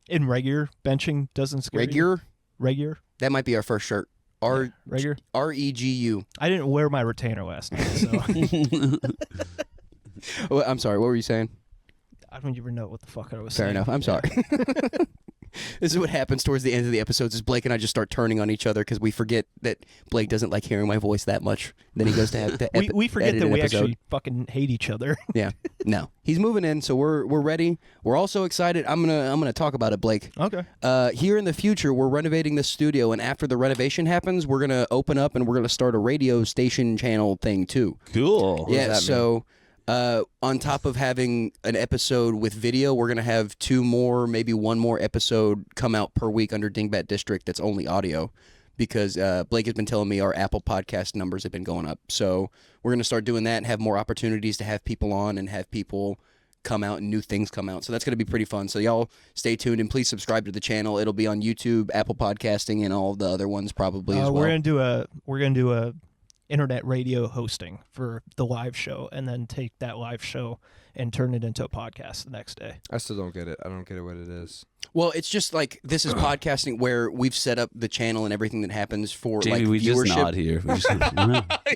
S4: In regular benching doesn't scare you?
S1: Regular?
S4: Regular?
S1: That might be our first shirt.
S4: Regular?
S1: REGU.
S4: I didn't wear my retainer last night, so
S1: Well, I'm sorry. What were you saying?
S4: I don't even know what the fuck I was
S1: Fair
S4: saying.
S1: enough. I'm
S4: Yeah.
S1: sorry. This is what happens towards the end of the episodes is Blake and I just start turning on each other because we forget that Blake doesn't like hearing my voice that much. Then he goes to have to
S4: We forget
S1: edit
S4: that
S1: an
S4: we
S1: episode.
S4: actually fucking hate each other.
S1: Yeah. No. He's moving in, so we're ready. We're also excited. I'm gonna talk about it, Blake.
S4: Okay.
S1: Here in the future, we're renovating the studio, and after the renovation happens, we're gonna open up and we're gonna start a radio station channel thing too.
S3: Cool.
S1: Yeah. So, on top of having an episode with video, we're gonna have 2 more, maybe 1 more episode come out per week under Dingbat District. That's only audio, because Blake has been telling me our Apple Podcast numbers have been going up. So we're gonna start doing that and have more opportunities to have people on and have people come out and new things come out. So that's gonna be pretty fun. So y'all stay tuned and please subscribe to the channel. It'll be on YouTube, Apple Podcasting, and all the other ones probably as well.
S4: We're gonna do a internet radio hosting for the live show, and then take that live show and turn it into a podcast the next day.
S2: I still don't get it. I don't get it what it is.
S1: Well, it's just like this is podcasting where we've set up the channel and everything that happens for
S3: Jamie,
S1: like
S3: we
S1: viewership.
S3: just nod here. We just,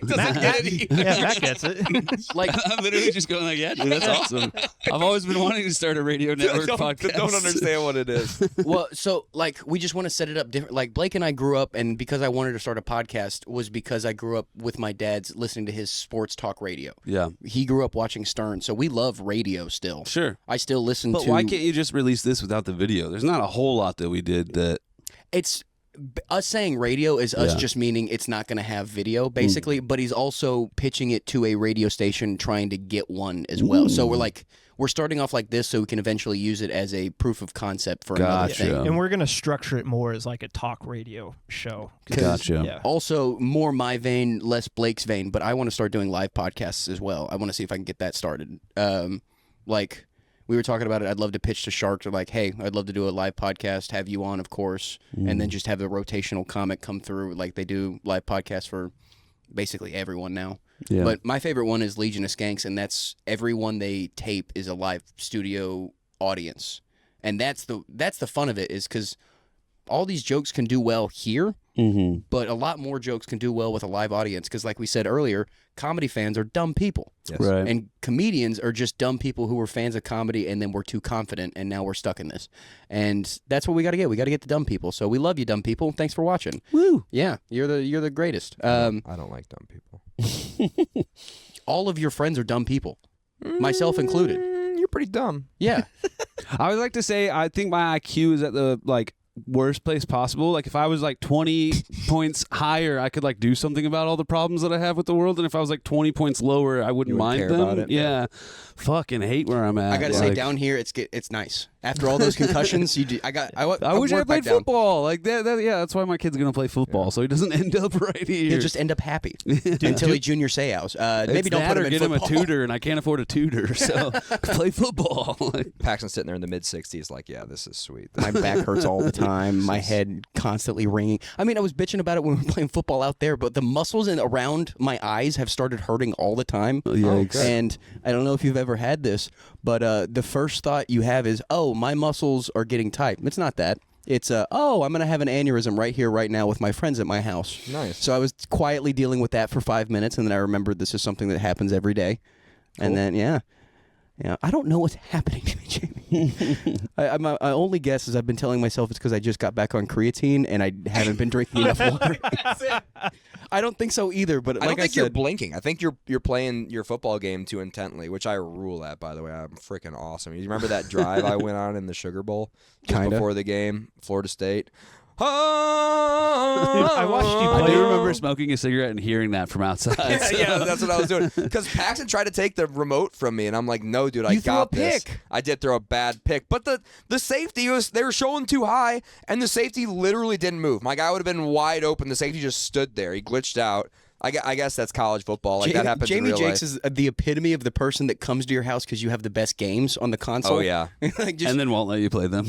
S4: Matt gets it.
S1: Like
S3: I'm literally just going like, yeah, dude, that's awesome. I've always been wanting to start a radio network podcast.
S2: Don't understand what it is.
S1: well, so like we just want to set it up different. Like Blake and I grew up, and because I wanted to start a podcast was because I grew up with my dad's listening to his sports talk radio.
S3: Yeah,
S1: He grew up watching Stern, so we love radio still.
S3: sure.
S1: I still listen
S3: But
S1: to.
S3: why can't you just release this without the video? There's not a whole lot that we did that.
S1: It's us saying radio is us
S3: Yeah.
S1: just meaning it's not going to have video, basically. But he's also pitching it to a radio station trying to get one as well. So we're starting off like this so we can eventually use it as a proof of concept for another
S3: Gotcha.
S1: thing.
S4: And we're gonna structure it more as like a talk radio show. 'Cause-
S3: Gotcha.
S4: Yeah.
S1: Also, more my vein, less Blake's vein, but I want to start doing live podcasts as well. I want to see if I can get that started. Like we were talking about it, I'd love to pitch to Shark to like, hey, I'd love to do a live podcast, have you on, of course, and then just have the rotational comic come through like they do live podcasts for basically everyone now.
S3: Yeah.
S1: But my favorite one is Legion of Skanks, and that's everyone they tape is a live studio audience. And that's the fun of it is because all these jokes can do well here,
S3: Mm-hmm.
S1: but a lot more jokes can do well with a live audience because, like we said earlier, comedy fans are dumb people.
S2: Yes.
S3: Right.
S1: And comedians are just dumb people who were fans of comedy and then we're too confident and now we're stuck in this. And that's what we got to get. We got to get the dumb people. So we love you, dumb people. Thanks for watching.
S3: Woo.
S1: Yeah, you're the greatest.
S2: I don't like dumb people.
S1: All of your friends are dumb people, myself included.
S2: You're pretty dumb.
S1: Yeah.
S3: I would like to say I think my IQ is at the worst place possible. Like if I was 20 points higher, I could do something about all the problems that I have with the world, and if I was 20 points lower, I wouldn't mind
S2: care
S3: them.
S2: about it.
S3: Yeah. Fucking hate where I'm at.
S1: I gotta say, down here it's nice. After all those concussions, you do. I
S3: wish I
S1: worked
S3: played
S1: back down.
S3: football. Yeah, that's why my kid's gonna play football, so he doesn't end up right here.
S1: He'll just end up happy until he junior Seaus. Maybe
S3: It's
S1: don't
S3: that
S1: put him
S3: or
S1: in
S3: get
S1: football.
S3: him a tutor, and I can't afford a tutor, so play football.
S2: Paxton's sitting there in the mid-60s like, yeah, this is sweet.
S1: My back hurts all the time. My head constantly ringing. I mean, I was bitching about it when we were playing football out there, but the muscles around my eyes have started hurting all the time.
S3: Yikes.
S1: And I don't know if you've ever had this, but the first thought you have is, oh, my muscles are getting tight. It's not that. It's oh, I'm going to have an aneurysm right here, right now with my friends at my house.
S2: Nice.
S1: So I was quietly dealing with that for 5 minutes, and then I remembered this is something that happens every day.
S2: Cool.
S1: And then, yeah, I don't know what's happening to me, Jamie. My only guess is I've been telling myself it's because I just got back on creatine and I haven't been drinking enough water. I don't think so either, but
S2: I
S1: like
S2: don't think
S1: I
S2: you're
S1: said,
S2: blinking. I think you're playing your football game too intently, which I rule at, by the way. I'm freaking awesome. You remember that drive I went on in the Sugar Bowl just
S1: Kinda.
S2: before the game, Florida State?
S4: I watched you
S3: I
S4: play.
S3: do remember smoking a cigarette and hearing that from outside. so-
S2: Yeah, that's what I was doing. Because Paxton tried to take the remote from me, and I'm like, no, dude, I
S1: You threw
S2: got
S1: a
S2: this.
S1: pick.
S2: I did throw a bad pick. But the safety, they were showing too high, and the safety literally didn't move. My guy would have been wide open. The safety just stood there. He glitched out. I guess that's college football. Like, that happens
S1: Jamie
S2: in real
S1: Jakes
S2: life.
S1: is the epitome of the person that comes to your house because you have the best games on the console.
S2: Oh, yeah.
S1: Like just,
S3: and then won't let you play them.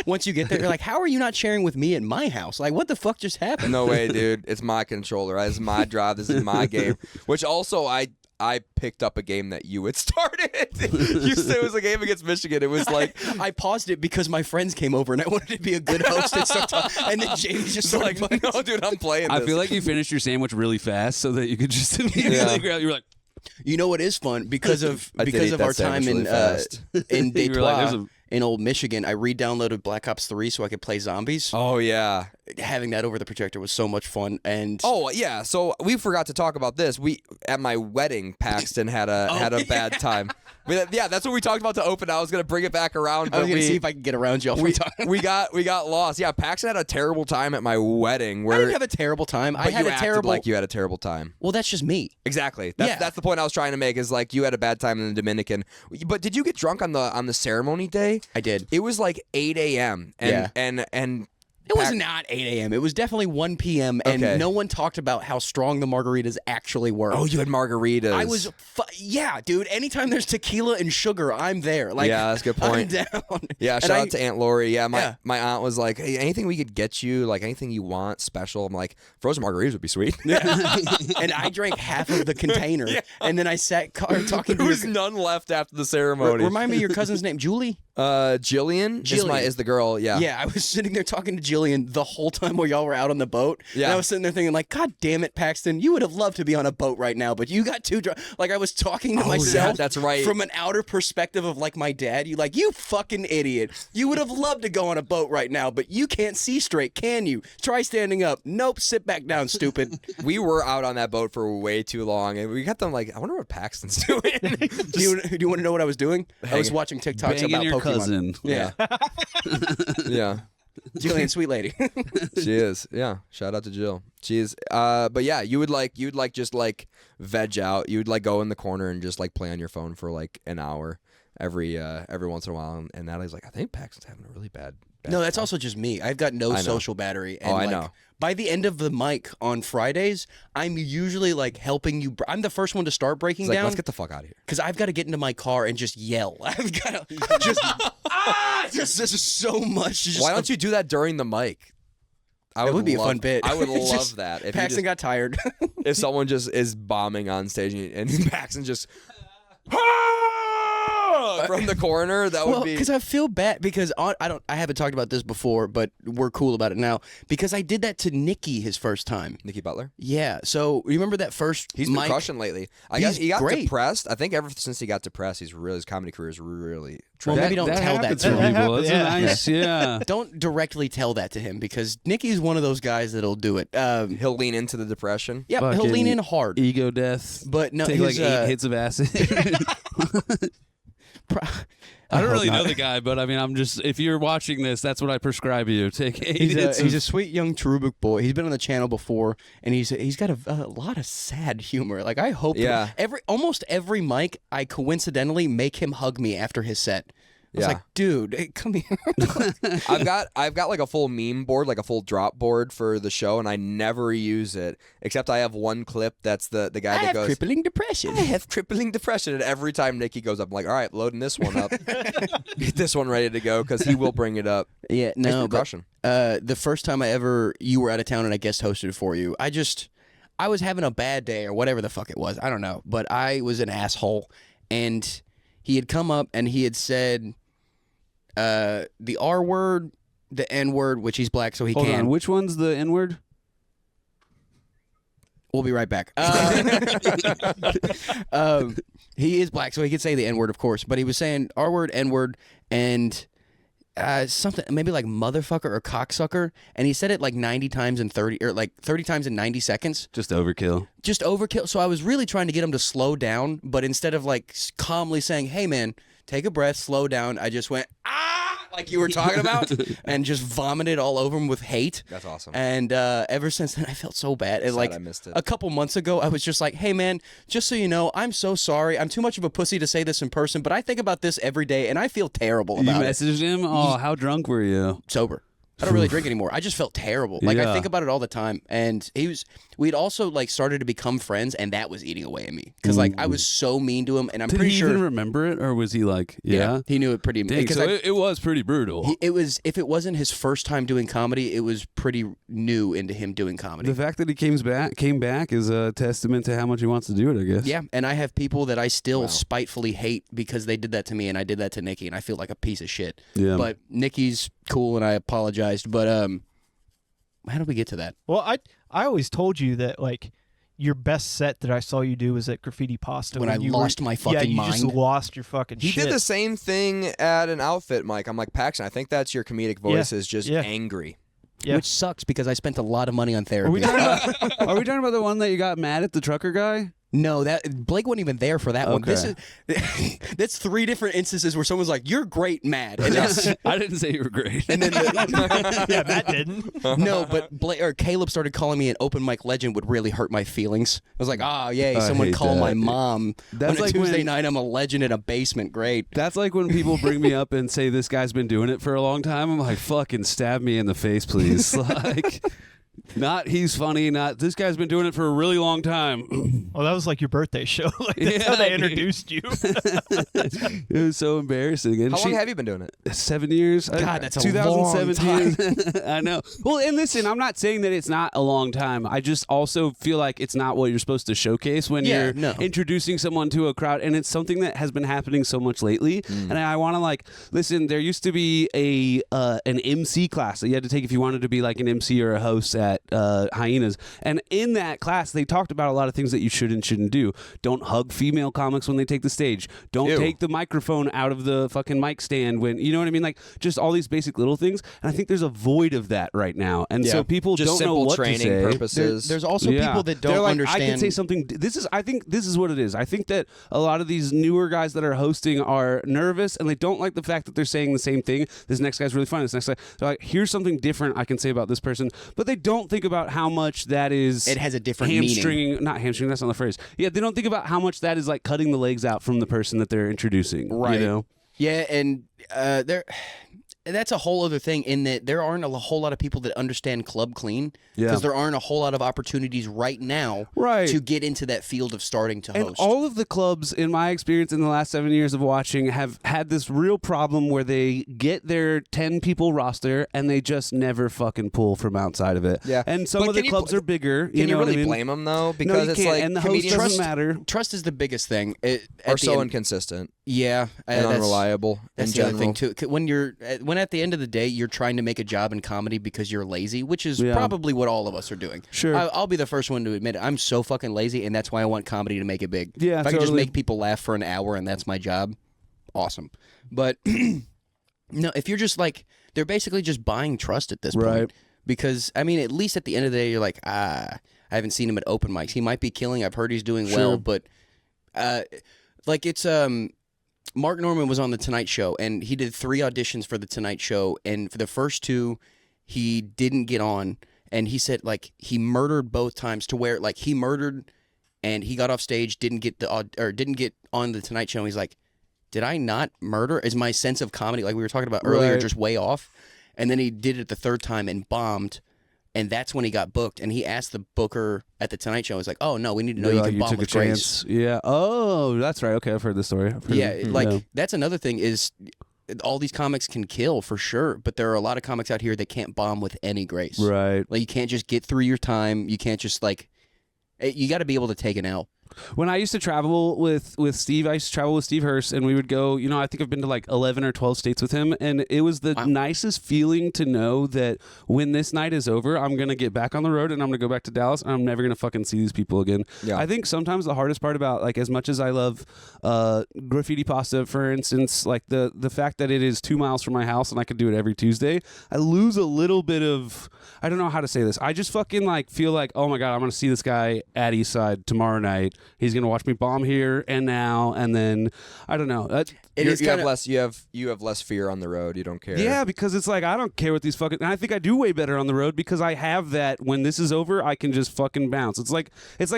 S1: once you get there, you're like, how are you not sharing with me at my house? Like, what the fuck just happened?
S2: No way, dude. It's my controller. This is my drive. This is my game. Which also, I picked up a game that you had started. You said it was a game against Michigan. It was like,
S1: I paused it because my friends came over and I wanted to be a good host and stuff. And then Jamie just
S2: like,
S1: started playing.
S2: no, dude, I'm playing
S3: I
S2: this.
S3: feel like you finished your sandwich really fast so that you could just immediately
S2: Yeah.
S3: grab. You were like,
S1: You know what is fun because of
S2: I did eat that
S1: our time
S2: sandwich
S1: in
S2: really fast.
S1: in
S3: You were like,
S1: Detroit,
S3: there's a-
S1: in old Michigan. I re-downloaded Black Ops 3 so I could play zombies.
S2: Oh, yeah.
S1: Having that over the projector was so much fun. And
S2: Oh, yeah. So we forgot to talk about this. At my wedding, Paxton had a bad time. Yeah, that's what we talked about to open. I was going to bring it back around.
S1: I was
S2: But
S1: gonna see if I could get around y'all.
S2: we got lost. Yeah, Paxton had a terrible time at my wedding.
S1: I
S2: Where
S1: didn't have a terrible time. I
S2: but
S1: had
S2: you
S1: a
S2: acted
S1: terrible.
S2: like you had a terrible time.
S1: Well, that's just me.
S2: Exactly.
S1: Yeah.
S2: That's the point I was trying to make. Is like you had a bad time in the Dominican. But did you get drunk on the ceremony day?
S1: I did.
S2: It was like 8 a.m.
S1: Yeah.
S2: and
S1: It was not 8 a.m. It was definitely 1 p.m. And
S2: Okay.
S1: no one talked about how strong the margaritas actually were.
S2: Oh, you had margaritas.
S1: I was, yeah, dude. Anytime there's tequila and sugar, I'm there. Like,
S2: Yeah, that's a good point.
S1: I'm down.
S2: Yeah,
S1: And
S2: shout
S1: I-
S2: out to Aunt Lori. Yeah,
S1: Yeah.
S2: my aunt was like, hey, anything we could get you, like anything you want special. I'm like, frozen margaritas would be sweet.
S1: And I drank half of the container, and then I sat talking to
S2: There was
S1: your.
S2: none left after the ceremony.
S1: Remind me of your cousin's name, Julie.
S2: Jillian is the girl. Yeah.
S1: Yeah, I was sitting there talking to Jillian the whole time while y'all were out on the boat.
S2: Yeah.
S1: And I was sitting there thinking, like, God damn it, Paxton, you would have loved to be on a boat right now, but you got too drunk. Like, I was talking to
S2: Oh,
S1: myself.
S2: yeah, that's right.
S1: From an outer perspective of, like, my dad. You fucking idiot. You would have loved to go on a boat right now, but you can't see straight, can you? Try standing up. Nope, sit back down, stupid.
S2: We were out on that boat for way too long, and we got them like, I wonder what Paxton's doing.
S1: do you want to know what I was doing? I was watching TikToks
S3: banging
S1: about
S3: your
S1: Pokemon.
S3: cousin.
S1: Yeah.
S2: Yeah,
S1: Jillian, sweet lady.
S2: she is. Yeah, shout out to Jill. She is. But yeah, you'd just like veg out. You'd like go in the corner and just like play on your phone for like an hour every once in a while. And Natalie's like, I think Paxton's having a really bad
S1: No, that's also just me. I've got no
S2: I know.
S1: social battery. And
S2: Oh, I
S1: like,
S2: know.
S1: By the end of the mic on Fridays, I'm usually like helping you. I'm the first one to start breaking
S2: It's like,
S1: down
S2: let's get the fuck out of here.
S1: because I've got to get into my car and just yell. I've got to just this is so much. Just
S2: Why don't you do that during the mic?
S1: It would be a fun bit.
S2: I would
S1: It's
S2: love
S1: just-
S2: that. If
S1: Paxton got tired.
S2: if someone just is bombing on stage and Paxton just from the corner. That would be
S1: because I feel bad because I haven't talked about this before, but we're cool about it now because I did that to Nicky his first time.
S2: Nicky Butler.
S1: Yeah, so remember that first?
S2: He's been
S1: mic?
S2: crushing lately. I
S1: He's
S2: guess he got
S1: great.
S2: depressed. I think ever since he got depressed, his comedy career is really.
S1: Well, maybe don't tell that
S3: happens
S1: to
S3: for
S1: him.
S3: people. It's
S4: Yeah.
S3: nice, yeah.
S1: Don't directly tell that to him because Nicky's one of those guys that'll do it.
S2: He'll lean into the depression.
S1: Yeah, he'll
S3: Fucking
S1: lean in hard.
S3: Ego death.
S1: But no,
S3: Take like
S1: his,
S3: 8 hits of acid. I don't
S1: hope
S3: really know
S1: not.
S3: the guy, but I mean, I'm just, if you're watching this, that's what I prescribe you. Take 8 hits
S1: He's
S3: of
S1: a sweet young cherubic boy. He's been on the channel before, and he's got a lot of sad humor. Like I hope,
S2: Yeah.
S1: almost every mic, I coincidentally make him hug me after his set. I was
S2: Yeah.
S1: like, dude, hey, come here.
S2: I've got like a full meme board, like a full drop board for the show, and I never use it. Except I have one clip that's the guy that goes,
S1: crippling depression.
S2: I have crippling depression. And every time Nicky goes up, I'm like, all right, loading this one up. Get this one ready to go because he will bring it up.
S1: Yeah,
S2: He's
S1: no,
S2: been
S1: but
S2: crushing.
S1: the first time you were out of town and I guest hosted for you, I was having a bad day or whatever the fuck it was. I don't know, but I was an asshole, and he had come up and he had said the R word, the N word, which he's black, so he
S3: Hold
S1: can.
S3: on, which one's the N word?
S1: We'll be right back. He is black, so he could say the N word, of course. But he was saying R word, N word, and something maybe like motherfucker or cocksucker, and he said it like 90 times in 30 or like 30 times in 90 seconds.
S3: Just overkill.
S1: Just overkill. So I was really trying to get him to slow down, but instead of like calmly saying, "Hey man, take a breath, slow down," I just went like you were talking about, and just vomited all over him with hate.
S2: That's awesome.
S1: And ever since then, I felt so bad. And
S2: Sad
S1: like
S2: I missed it.
S1: a couple months ago, I was just like, "Hey man, just so you know, I'm so sorry. I'm too much of a pussy to say this in person, but I think about this every day, and I feel terrible
S3: You
S1: about it."
S3: messaged him? Oh, how drunk were you?
S1: Sober. I don't really drink anymore. I just felt terrible. Like I
S3: Yeah.
S1: think about it all the time. And we'd also like started to become friends, and that was eating away at me because like I was so mean to him, and I'm
S3: Did
S1: pretty
S3: he
S1: sure
S3: even remember it, or was he like, yeah?
S1: he knew it pretty.
S3: Dang,
S1: Because
S3: so it was pretty brutal.
S1: it was if it wasn't his first time doing comedy, it was pretty new into him doing comedy.
S3: The fact that he came back is a testament to how much he wants to do it, I guess.
S1: Yeah, and I have people that I still spitefully hate because they did that to me, and I did that to Nikki, and I feel like a piece of shit.
S3: Yeah.
S1: But Nikki's cool, and I apologized. But how did we get to that?
S4: Well, I always told you that like your best set that I saw you do was at Graffiti Pasta
S1: When I
S4: you
S1: lost my fucking
S4: you just
S1: mind.
S4: lost your fucking
S2: He
S4: shit.
S2: did the same thing at an outfit, Mike. I'm like, Paxton, I think that's your comedic voice is just
S4: Yeah.
S2: angry.
S4: Yeah.
S1: Which sucks because I spent a lot of money on therapy.
S3: Are we talking about the one that you got mad at the trucker guy?
S1: No, that Blake wasn't even there for that one. This
S3: Okay.
S1: is that's 3 different instances where someone's like, "You're great, Matt," and it's,
S3: I didn't say you were great.
S1: and then
S4: yeah, Matt didn't.
S1: no, but Blake or Caleb started calling me an open mic legend would really hurt my feelings. I was like, "Oh, yay,
S3: I
S1: someone
S3: hate
S1: call
S3: that.
S1: my mom
S3: That's
S1: on a
S3: like
S1: Tuesday
S3: when-
S1: night. I'm a legend in a basement. Great."
S3: That's like when people bring me up and say this guy's been doing it for a long time. I'm like, fucking stab me in the face, please. Like, not he's funny, not this guy's been doing it for a really long time.
S4: Well, that was like your birthday show. Like, that's
S3: Yeah,
S4: how they
S3: dude.
S4: introduced you.
S3: It was so embarrassing. And
S2: How long have you been doing it?
S3: 7 years.
S1: God, that's a
S3: 2017. I know. Well, and listen, I'm not saying that it's not a long time. I just also feel like it's not what you're supposed to showcase when
S1: Yeah,
S3: you're
S1: no.
S3: introducing someone to a crowd, and it's something that has been happening so much lately. And I want to like listen. There used to be an MC class that you had to take if you wanted to be like an MC or a host at Hyenas, and in that class they talked about a lot of things that you should and shouldn't do. Don't hug female comics when they take the stage. Don't
S2: Ew.
S3: take the microphone out of the fucking mic stand when you know what I mean. Like just all these basic little things, and I think there's a void of that right now, and so people
S2: Just
S3: don't know
S2: simple
S3: what
S2: training
S3: to say.
S2: purposes.
S1: There's also
S3: Yeah.
S1: people that
S3: They're
S1: don't
S3: like,
S1: understand.
S3: I can say something. I think this is what it is. I think that a lot of these newer guys that are hosting are nervous and they don't like the fact that they're saying the same thing. This next guy's really funny. This next guy, they're like, here's something different I can say about this person, but they don't think about how much that is.
S1: It has a different meaning.
S3: hamstringing. Not hamstringing. That's not the phrase. Yeah, they don't think about how much that is like cutting the legs out from the person that they're introducing.
S1: Right.
S3: You know.
S1: Yeah, and that's a whole other thing in that there aren't a whole lot of people that understand club clean
S3: Yeah.
S1: because there aren't a whole lot of opportunities right now
S3: Right.
S1: to get into that field of starting to
S3: And
S1: host.
S3: all of the clubs, in my experience in the last 7 years of watching, have had this real problem where they get their 10 people roster and they just never fucking pull from outside of it.
S2: Yeah.
S3: And some
S2: But
S3: of the
S2: can you
S3: clubs
S2: bl-
S3: are bigger.
S2: Can you
S3: know what
S2: really
S3: I mean?
S2: blame them though?
S3: No,
S2: Because
S3: you
S2: it's
S3: can't.
S2: like
S3: And the host
S2: comedians
S3: doesn't matter.
S1: Trust is the biggest thing.
S2: are so inconsistent.
S1: Yeah,
S2: and unreliable.
S1: That's
S2: in
S1: the other
S2: general.
S1: thing too. When at the end of the day you're trying to make a job in comedy because you're lazy, which is probably what all of us are doing.
S3: Sure.
S1: I'll be the first one to admit it. I'm so fucking lazy, and that's why I want comedy to make it big.
S3: Yeah,
S1: if I can just
S3: totally.
S1: make people laugh for an hour and that's my job, awesome. But no, if you're just like, they're basically just buying trust at this point.
S3: Right.
S1: Because I mean, at least at the end of the day, you're like, I haven't seen him at open mics. He might be killing. I've heard he's doing well, but like it's Mark Norman was on the Tonight Show, and he did 3 auditions for the Tonight Show, and for the first 2, he didn't get on, and he said like he murdered both times to where like he murdered, and he got off stage, didn't get on the Tonight Show. And he's like, did I not murder? Is my sense of comedy, like we were talking about earlier,
S3: Right.
S1: just way off? And then he did it the 3rd time and bombed. And that's when he got booked. And he asked the booker at the Tonight Show, he's like, oh, no, we need to know you can bomb
S3: took
S1: with
S3: a chance.
S1: grace.
S3: Yeah. Oh, that's right. Okay, I've heard this story.
S1: That's another thing is all these comics can kill for sure, but there are a lot of comics out here that can't bomb with any grace.
S3: Right.
S1: Like you can't just get through your time. You can't just like, you got to be able to take an L.
S3: When I used to travel with Steve, I used to travel with Steve Hurst, and we would go, I think I've been to like 11 or 12 states with him, and it was the nicest feeling to know that when this night is over, I'm going to get back on the road, and I'm going to go back to Dallas, and I'm never going to fucking see these people again.
S2: Yeah.
S3: I think sometimes the hardest part about, like, as much as I love Graffiti Pasta, for instance, like the fact that it is 2 miles from my house and I could do it every Tuesday, I lose a little bit of, I don't know how to say this. I just fucking like feel like, oh my God, I'm going to see this guy at Eastside tomorrow night. He's going to watch me bomb here and now, and then I don't know.
S2: You have less fear on the road. You don't care.
S3: Yeah, because it's like I don't care what these fucking. And I think I do way better on the road because I have that. When this is over, I can just fucking bounce. It's like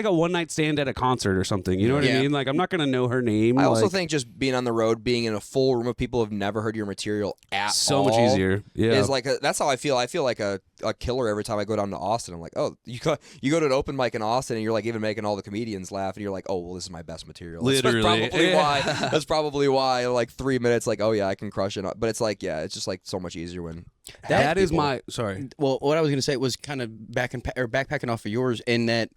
S3: a one night stand at a concert or something. You know what I mean? Like I'm not gonna know her name.
S2: I also think just being on the road, being in a full room of people who've never heard your material at
S3: so
S2: all,
S3: much easier. Yeah,
S2: is like that's how I feel. I feel like a killer every time I go down to Austin. I'm like, oh, you go to an open mic in Austin and you're like even making all the comedians laugh, and you're like, oh, well, this is my best material.
S3: Literally,
S2: that's probably why like 3 minutes, like, oh yeah, I can crush it. But it's like, yeah, it's just like so much easier when
S3: that is my sorry.
S1: Well, what I was going to say was kind of backpacking off of yours in that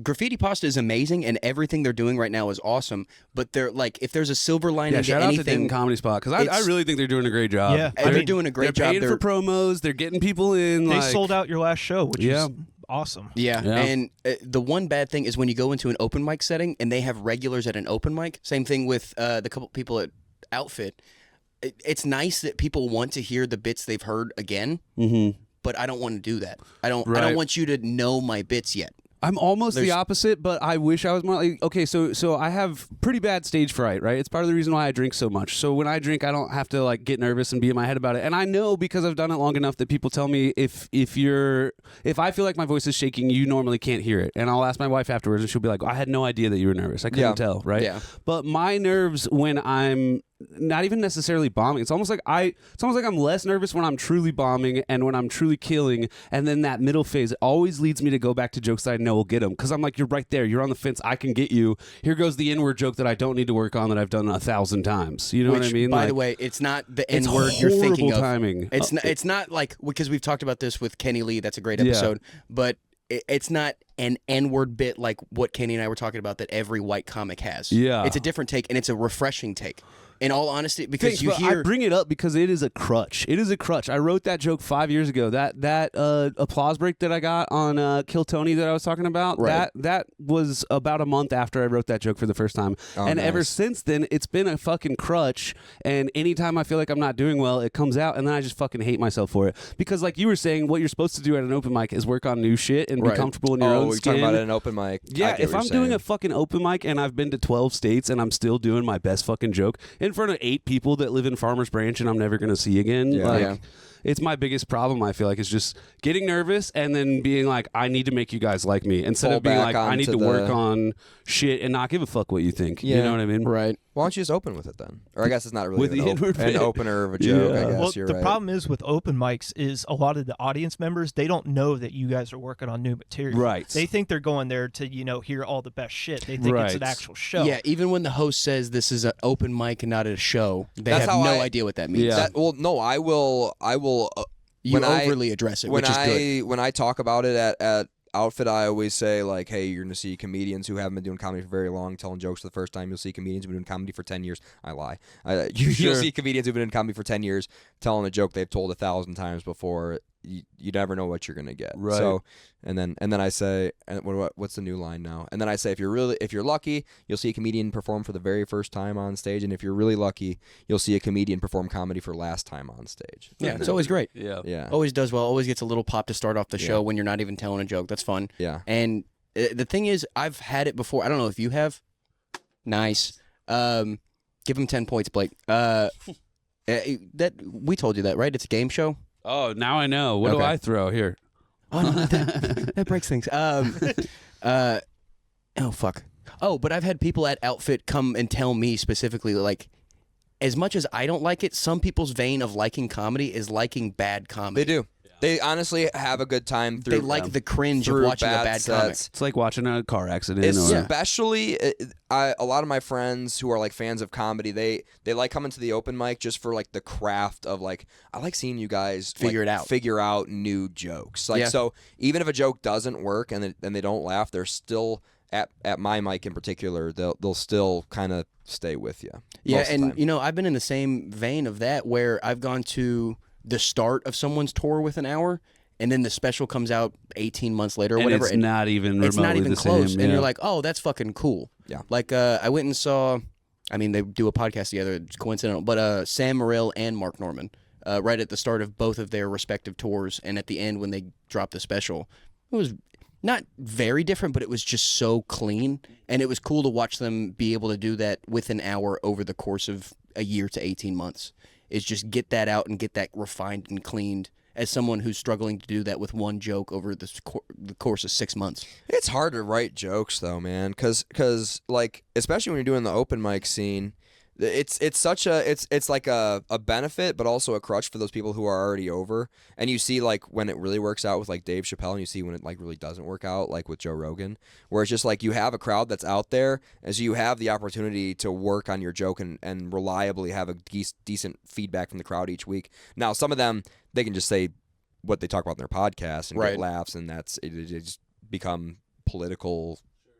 S1: Graffiti Pasta is amazing and everything they're doing right now is awesome. But they're like, if there's a silver lining to
S3: shout out to
S1: anything,
S3: Denton Comedy Spot because I really think they're doing a great job.
S4: Yeah,
S1: they're doing a great job.
S3: Paying for promos. They're getting people in.
S4: They
S3: like,
S4: sold out your last show, which is awesome.
S1: Yeah. And the one bad thing is when you go into an open mic setting and they have regulars at an open mic. Same thing with the couple people at Outfit. It's nice that people want to hear the bits they've heard again, but I don't want to do that. I don't want you to know my bits yet.
S3: I'm almost the opposite, but I wish I was more like, okay, so I have pretty bad stage fright, right? It's part of the reason why I drink so much. So when I drink, I don't have to like get nervous and be in my head about it. And I know because I've done it long enough that people tell me if I feel like my voice is shaking, you normally can't hear it. And I'll ask my wife afterwards and she'll be like, I had no idea that you were nervous. I couldn't tell, right?
S1: Yeah.
S3: But my nerves when I'm not even necessarily bombing. It's almost like I'm less nervous when I'm truly bombing and when I'm truly killing, and then that middle phase always leads me to go back to jokes that I know will get them because I'm like, you're right there, you're on the fence, I can get you. Here goes the N-word joke that I don't need to work on that I've done 1,000 times. You know what I mean?
S1: By
S3: like,
S1: the way, it's not the
S3: it's
S1: N-word you're thinking of.
S3: timing.
S1: It's not like, because we've talked about this with Kenny Lee. That's a great episode, but it's not an N-word bit like what Kenny and I were talking about that every white comic has.
S3: Yeah,
S1: it's a different take and it's a refreshing take. In all honesty, because
S3: Thanks, I bring it up because it is a crutch. It is a crutch. I wrote that joke 5 years ago. That applause break that I got on Kill Tony that I was talking about,
S1: right.
S3: that was about a month after I wrote that joke for the first time. And ever since then, it's been a fucking crutch. And anytime I feel like I'm not doing well, it comes out, and then I just fucking hate myself for it. Because like you were saying, what you're supposed to do at an open mic is work on new shit and be comfortable in your own skin.
S2: Talking about it at an open mic.
S3: Yeah, if I'm doing a fucking open mic and I've been to 12 states and I'm still doing my best fucking joke in front of 8 people that live in Farmers Branch and I'm never going to see again. It's my biggest problem, I feel like, is just getting nervous and then being like, I need to make you guys like me. Instead of being like, I need to work on shit and not give a fuck what you think. You know what I mean?
S1: Right.
S2: Why don't you just open with it then? Or I guess it's not really
S3: With the
S2: an opener of a joke, I guess.
S4: Well,
S2: you're
S4: the
S2: right.
S4: problem is with open mics is a lot of the audience members, they don't know that you guys are working on new material.
S3: Right.
S4: They think they're going there to, hear all the best shit. They think it's an actual show.
S1: Yeah, even when the host says this is an open mic and not a show, they have no idea what that means.
S3: Yeah.
S2: No, I will
S1: You overly address it, which is good.
S2: When I talk about it at Outfit, I always say, like, hey, you're going to see comedians who haven't been doing comedy for very long telling jokes for the first time. You'll see comedians who've been doing comedy for 10 years. I lie. You'll see comedians who've been doing comedy for 10 years telling a joke they've told 1,000 times before. You never know what you're going to get.
S3: Right.
S2: So, and then I say, and what's the new line now? And then I say, if you're lucky, you'll see a comedian perform for the very first time on stage. And if you're really lucky, you'll see a comedian perform comedy for last time on stage.
S1: Yeah, it's always great.
S2: Yeah.
S1: Always does well. Always gets a little pop to start off the show when you're not even telling a joke. That's fun.
S2: Yeah.
S1: And the thing is, I've had it before. I don't know if you have. Nice. Give him 10 points, Blake. That we told you that, right? It's a game show.
S3: Oh, now I know. What do I throw here?
S1: Oh, no, that breaks things. Oh, fuck. Oh, but I've had people at Outfit come and tell me specifically, like, as much as I don't like it, some people's vein of liking comedy is liking bad comedy.
S2: They do. They honestly have a good time through.
S1: They like the cringe of watching a bad comic.
S3: It's like watching a car accident.
S2: Especially, a lot of my friends who are like fans of comedy, they like coming to the open mic just for like the craft of like, I like seeing you guys figure out new jokes. Like, so even if a joke doesn't work and they don't laugh, they're still at my mic in particular. They'll still kind of stay with you.
S1: Yeah, and I've been in the same vein of that where I've gone to the start of someone's tour with an hour, and then the special comes out 18 months later or whatever.
S3: It's not even remotely
S1: it's not even
S3: the
S1: close.
S3: same,
S1: and you're like, oh, that's fucking cool.
S2: Yeah.
S1: Like, I went and saw, I mean, they do a podcast together, it's coincidental, but Sam Morril and Mark Norman, right at the start of both of their respective tours, and at the end when they dropped the special, it was not very different, but it was just so clean, and it was cool to watch them be able to do that with an hour over the course of a year to 18 months. Is just get that out and get that refined and cleaned as someone who's struggling to do that with one joke over the course of 6 months.
S2: It's hard to write jokes though, man, because like, especially when you're doing the open mic scene, it's like a benefit, but also a crutch for those people who are already over. And you see like when it really works out with like Dave Chappelle, and you see when it like really doesn't work out, like with Joe Rogan, where it's just like you have a crowd that's out there, and so you have the opportunity to work on your joke and reliably have a decent feedback from the crowd each week. Now, some of them, they can just say what they talk about in their podcast and get laughs, and that's it just become political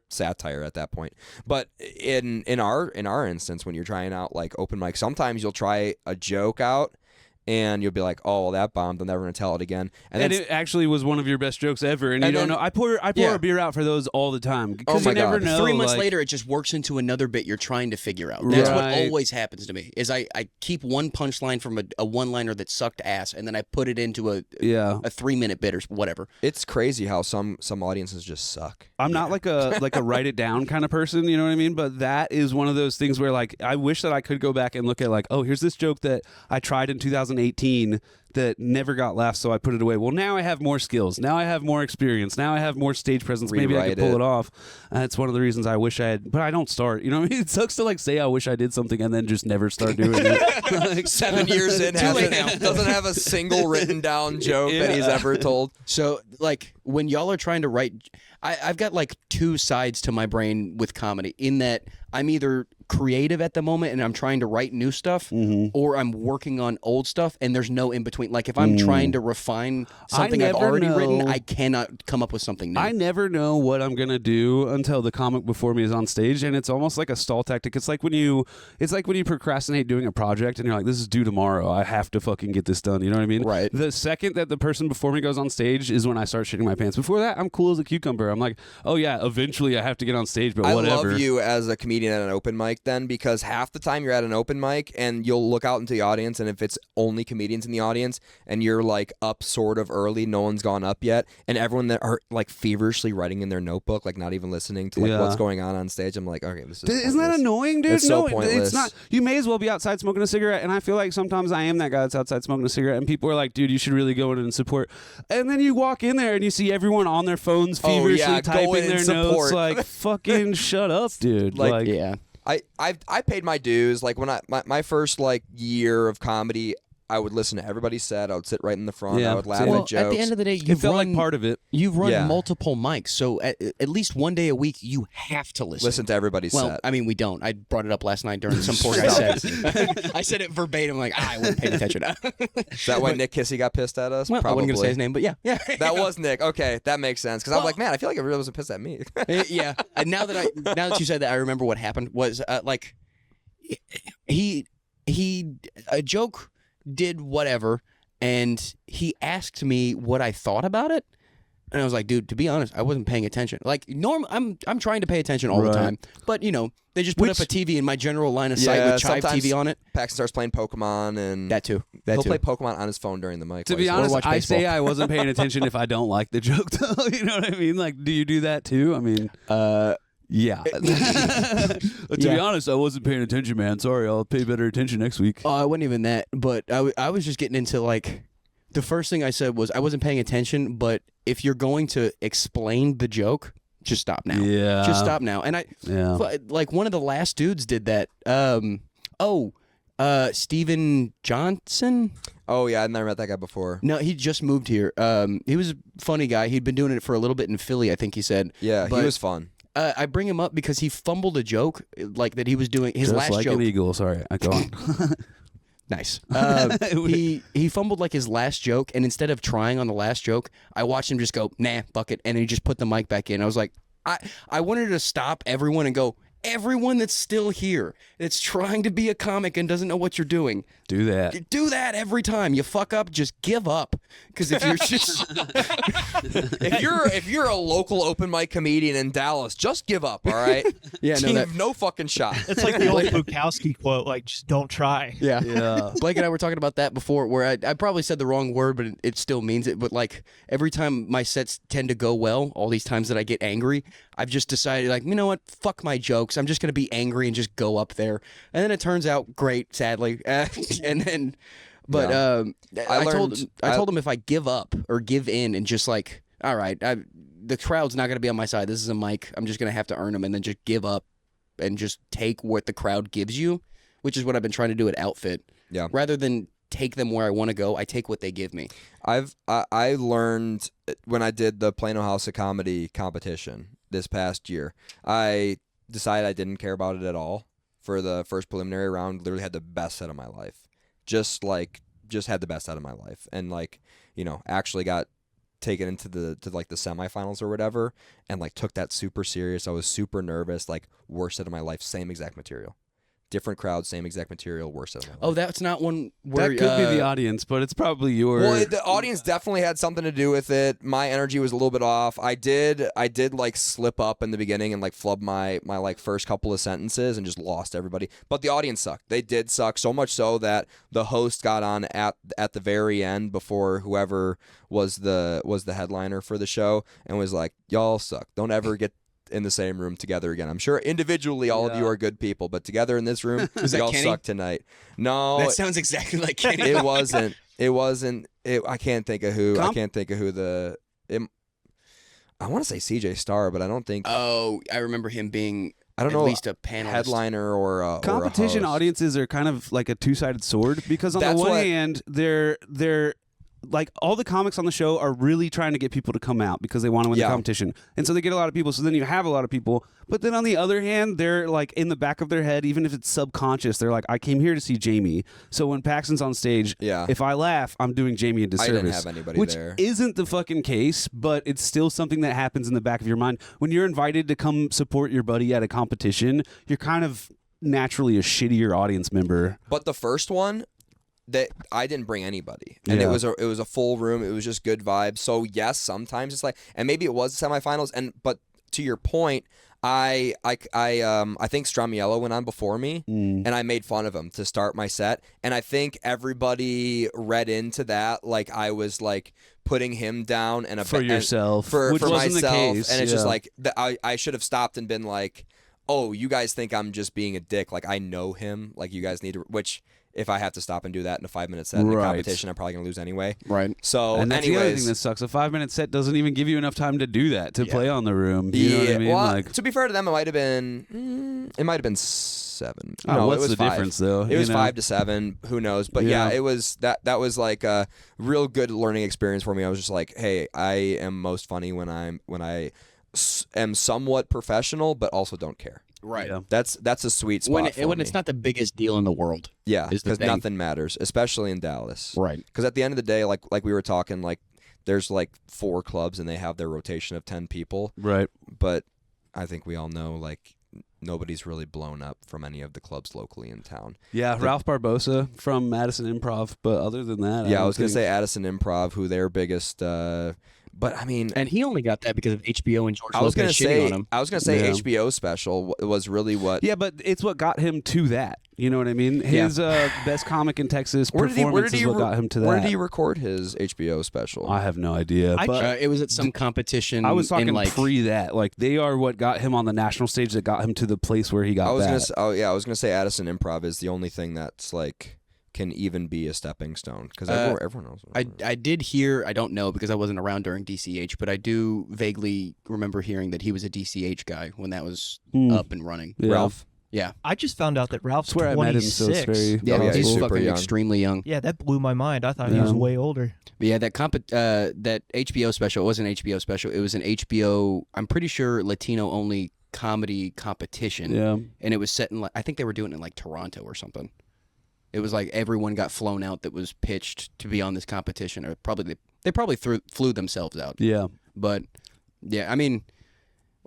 S2: satire at that point. But in our instance, when you're trying out like open mic, sometimes you'll try a joke out and you'll be like, oh, well, that bombed, I'm never gonna tell it again. And
S3: it actually was one of your best jokes ever, and you don't know. I pour a beer out for those all the time because you never know.
S1: 3 months later, it just works into another bit you're trying to figure out. That's what always happens to me. Is I keep one punchline from a one-liner that sucked ass, and then I put it into a 3-minute bit or whatever.
S2: It's crazy how some audiences just suck.
S3: I'm not like a write it down kind of person, you know what I mean? But that is one of those things where like I wish that I could go back and look at like, oh, here's this joke that I tried in 2018 that never got laughs, so I put it away. Well, now I have more skills. Now I have more experience. Now I have more stage presence. Maybe I could pull it off. That's one of the reasons I wish I had, but I don't start. You know what I mean? It sucks to like say I wish I did something and then just never start doing it.
S2: Like 7 years in, doesn't have a single written down joke that he's ever told.
S1: So like when y'all are trying to write, I've got like two sides to my brain with comedy in that I'm either creative at the moment and I'm trying to write new stuff, or I'm working on old stuff and there's no in between. Like if I'm trying to refine something I've already written, I cannot come up with something new.
S3: I never know what I'm gonna do until the comic before me is on stage, and it's almost like a stall tactic. It's like when you procrastinate doing a project and you're like, this is due tomorrow, I have to fucking get this done. You know what I mean?
S1: Right.
S3: The second that the person before me goes on stage is when I start shitting my pants. Before that, I'm cool as a cucumber. I'm like, oh yeah, eventually I have to get on stage, but whatever.
S2: I love you as a comedian at an open mic then, because half the time you're at an open mic and you'll look out into the audience, and if it's only comedians in the audience and you're like up sort of early, no one's gone up yet, and everyone that are like feverishly writing in their notebook, like not even listening to like what's going on stage, I'm like, okay, this is
S3: Isn't that annoying, dude?
S2: It's so pointless.
S3: It's not. You may as well be outside smoking a cigarette, and I feel like sometimes I am that guy that's outside smoking a cigarette, and people are like, dude, you should really go in and support. And then you walk in there and you see everyone on their phones feverishly typing their notes, like, fucking shut up, dude.
S2: Like,
S3: like
S1: yeah.
S2: I paid my dues. Like when my first like year of comedy, I would listen to everybody's set. I would sit right in the front.
S3: Yeah.
S2: I would laugh
S1: Well,
S2: at jokes.
S1: at the end of the day,
S3: It
S1: you've
S3: felt
S1: run
S3: like part of it.
S1: You've run
S2: Yeah.
S1: multiple mics, so at least one day a week you have to listen.
S2: Listen to everybody's
S1: Well,
S2: set.
S1: I mean, we don't. I brought it up last night during some poor guy said. I said it verbatim, like I wasn't paying attention.
S2: Is that why Nick Kissy got pissed at us?
S1: Well, I
S2: Probably.
S1: wasn't gonna say his name, but yeah.
S2: That was Nick. Okay, that makes sense. Because I'm like, man, I feel like everybody wasn't pissed at me.
S1: Yeah. And now that you said that, I remember what happened was like a joke did whatever, and he asked me what I thought about it. And I was like, dude, to be honest, I wasn't paying attention. Like, I'm trying to pay attention all the time. But, they just put up a TV in my general line of sight with Chive TV on it.
S2: Paxton starts playing Pokemon, and
S1: That too.
S2: he'll play Pokemon on his phone during the mic.
S3: To
S2: while
S3: be
S2: he's-
S3: honest,
S1: watch
S3: I say
S1: baseball.
S3: I wasn't paying attention if I don't like the joke, though. You know what I mean? Like, do you do that too? I mean, yeah. To be honest, I wasn't paying attention, man. Sorry, I'll pay better attention next week.
S1: I wasn't even that. But I was just getting into, like, the first thing I said was I wasn't paying attention, but if you're going to explain the joke, just stop now.
S3: Yeah.
S1: Just stop now. And like one of the last dudes did that. Steven Johnson?
S2: Oh, yeah, I've never met that guy before.
S1: No, he just moved here. He was a funny guy. He'd been doing it for a little bit in Philly, I think he said.
S2: Yeah,
S1: But,
S2: he was fun.
S1: I bring him up because he fumbled a joke, like that he was doing his
S3: Just
S1: last
S3: like
S1: joke.
S3: an eagle. Sorry, I go on.
S1: Nice. He fumbled like his last joke, and instead of trying on the last joke, I watched him just go, nah, fuck it, and then he just put the mic back in. I was like, I wanted to stop everyone and go, everyone that's still here, that's trying to be a comic and doesn't know what you're doing,
S3: Do that.
S1: do that every time. You fuck up, just give up. Because if you're just
S2: If you're a local open mic comedian in Dallas, just give up, all right?
S1: Yeah, no,
S2: You
S1: that-
S2: have no fucking shot.
S4: It's like the old Bukowski quote, like, just don't try.
S1: Yeah.
S3: Yeah.
S1: Blake and I were talking about that before, where I probably said the wrong word, but it still means it. But like every time my sets tend to go well, all these times that I get angry, I've just decided, like, you know what? Fuck my jokes. I'm just going to be angry and just go up there. And then it turns out great, sadly. And then, but I told him if I give up or give in and just like, all right, the crowd's not going to be on my side. This is a mic. I'm just going to have to earn them, and then just give up and just take what the crowd gives you, which is what I've been trying to do at Outfit.
S2: Yeah.
S1: Rather than take them where I want to go, I take what they give me.
S2: I learned when I did the Plano House of Comedy competition this past year. I decided I didn't care about it at all for the first preliminary round. Literally had the best set of my life. Just had the best set of my life, and actually got taken into the semifinals or whatever, and like took that super serious. I was super nervous. Like, worst set of my life, same exact material. Different crowd, same exact material, worst set of my life.
S1: Oh, that's not one where
S3: That could be the audience, but it's probably your.
S2: Well, the audience definitely had something to do with it. My energy was a little bit off. I did like slip up in the beginning and like flub my like first couple of sentences and just lost everybody. But the audience sucked. They did suck, so much so that the host got on at the very end before whoever was the headliner for the show and was like, "Y'all suck. Don't ever get in the same room together again. I'm sure individually all of you are good people, but together in this room, y'all
S1: Kenny?
S2: suck tonight." No,
S1: That sounds exactly like Kenny.
S2: it wasn't. I can't think of who. I can't think of who I want to say CJ Starr, but I don't think.
S1: Oh, I remember him being
S2: I don't
S1: at
S2: know,
S1: least a panelist.
S2: headliner or a
S3: competition
S2: host.
S3: audiences are kind of like a two-sided sword, because on
S2: That's
S3: the one
S2: what-
S3: hand they're like, all the comics on the show are really trying to get people to come out because they want to win the
S2: Yeah.
S3: competition, and so they get a lot of people, so then you have a lot of people. But then on the other hand, they're like, in the back of their head, even if it's subconscious, they're like, I came here to see Jamie, so when Paxton's on stage,
S2: Yeah.
S3: if I laugh, I'm doing Jamie a
S2: I
S3: disservice.
S2: didn't have anybody
S3: which
S2: there.
S3: isn't the fucking case, but it's still something that happens in the back of your mind when you're invited to come support your buddy at a competition. You're kind of naturally a shittier audience member.
S2: But the first one, that I didn't bring anybody, and
S3: Yeah.
S2: it was a full room. It was just good vibes. So yes, sometimes it's like, and maybe it was the semifinals. But to your point, I think Stramiello went on before me, and I made fun of him to start my set, and I think everybody read into that like I was like putting him down and
S3: For yourself, which
S2: for
S3: wasn't the
S2: myself,
S3: case,
S2: and it's just
S3: yeah.
S2: like I should have stopped and been like, oh, you guys think I'm just being a dick? Like, I know him. Like, you guys need to, which if I have to stop and do that in a 5-minute set in a
S3: Right.
S2: competition, I'm probably going to lose anyway.
S1: Right.
S2: So,
S3: And that's the other thing
S2: anyways,
S3: that sucks. A 5-minute set doesn't even give you enough time to do that, to play on the room. You know what I mean?
S2: Well,
S3: Like,
S2: to be fair to them, it might have been 7.
S3: oh,
S2: No,
S3: what's
S2: it was
S3: the
S2: 5.
S3: difference though?
S2: It was
S3: you know?
S2: 5 to 7. Who knows? But yeah, it was that was like a real good learning experience for me. I was just like, hey, I am most funny when I am somewhat professional, but also don't care.
S1: Right.
S3: Yeah.
S2: That's a sweet spot
S1: When
S2: for
S1: it's
S2: me.
S1: not the biggest deal in the world.
S2: Yeah,
S1: is the
S2: because
S1: thing.
S2: nothing matters, especially in Dallas.
S1: Right.
S2: Because at the end of the day, like we were talking, like there's like 4 clubs and they have their rotation of 10 people.
S3: Right.
S2: But I think we all know like nobody's really blown up from any of the clubs locally in town.
S3: Yeah, Ralph Barbosa from Madison Improv, but other than that,
S2: Yeah, I was gonna say Addison Improv, who their biggest. But I mean,
S1: And he only got that because of HBO and George
S2: I was
S1: Lopez
S2: gonna
S1: shitting
S2: say,
S1: on him.
S3: Yeah.
S2: HBO special was really what.
S3: Yeah, but it's what got him to that. You know what I mean? His best comic in Texas performance is what got him to that.
S2: Where did he record his HBO special?
S3: I have no idea. But
S1: It was at some competition.
S3: I was talking
S1: in like
S3: pre that. Like they are what got him on the national stage that got him to the place where he got
S2: I was
S3: that.
S2: I was gonna say Addison Improv is the only thing that's like can even be a stepping stone because everyone knows.
S1: I did hear, I don't know because I wasn't around during DCH, but I do vaguely remember hearing that he was a DCH guy when that was up and running.
S3: Yeah.
S2: Ralph.
S1: Yeah.
S4: I just found out that Ralph's
S3: That's where I met him, so it's
S4: 26.
S3: very
S1: Yeah,
S2: Oh, yeah,
S1: he's
S2: he's super
S1: fucking
S2: young.
S1: extremely young.
S4: Yeah, that blew my mind. I thought he was
S3: Yeah.
S4: way older.
S1: But yeah, that that HBO special, it wasn't an HBO special. It was an HBO, I'm pretty sure Latino only comedy competition.
S3: Yeah.
S1: And it was set in, I think they were doing it in like Toronto or something. It was like everyone got flown out that was pitched to be on this competition, or they probably flew themselves out.
S3: Yeah.
S1: But yeah, I mean,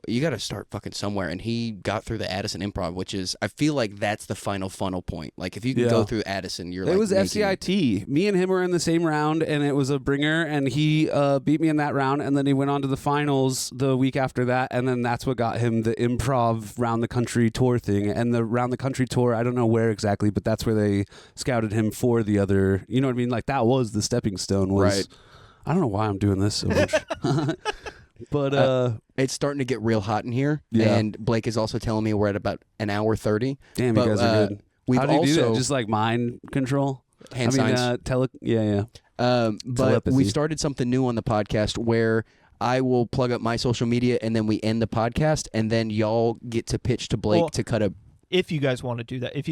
S1: you got to start fucking somewhere, and he got through the Addison Improv, which is, I feel like that's the final funnel point. Like if you can go through Addison, you're
S3: It
S1: like
S3: was
S1: making-
S3: FCIT. Me and him were in the same round, and it was a bringer, and he beat me in that round, and then he went on to the finals the week after that, and then that's what got him the improv round the country tour thing. And the round the country tour, I don't know where exactly, but that's where they scouted him for the other. You know what I mean? Like that was the stepping stone.
S1: Right.
S3: I don't know why I'm doing this so much. But
S1: It's starting to get real hot in here,
S3: Yeah.
S1: and Blake is also telling me we're at about an hour 30.
S3: damn,
S1: but,
S3: you guys are good.
S1: We've
S3: How do you do
S1: also
S3: that? Just like mind control?
S1: hand
S3: I mean,
S1: signs.
S3: yeah.
S1: But
S3: telepathy.
S1: we started something new on the podcast where I will plug up my social media, and then we end the podcast, and then y'all get to pitch to Blake
S4: Well,
S1: to cut a.
S4: If you guys want to do that, if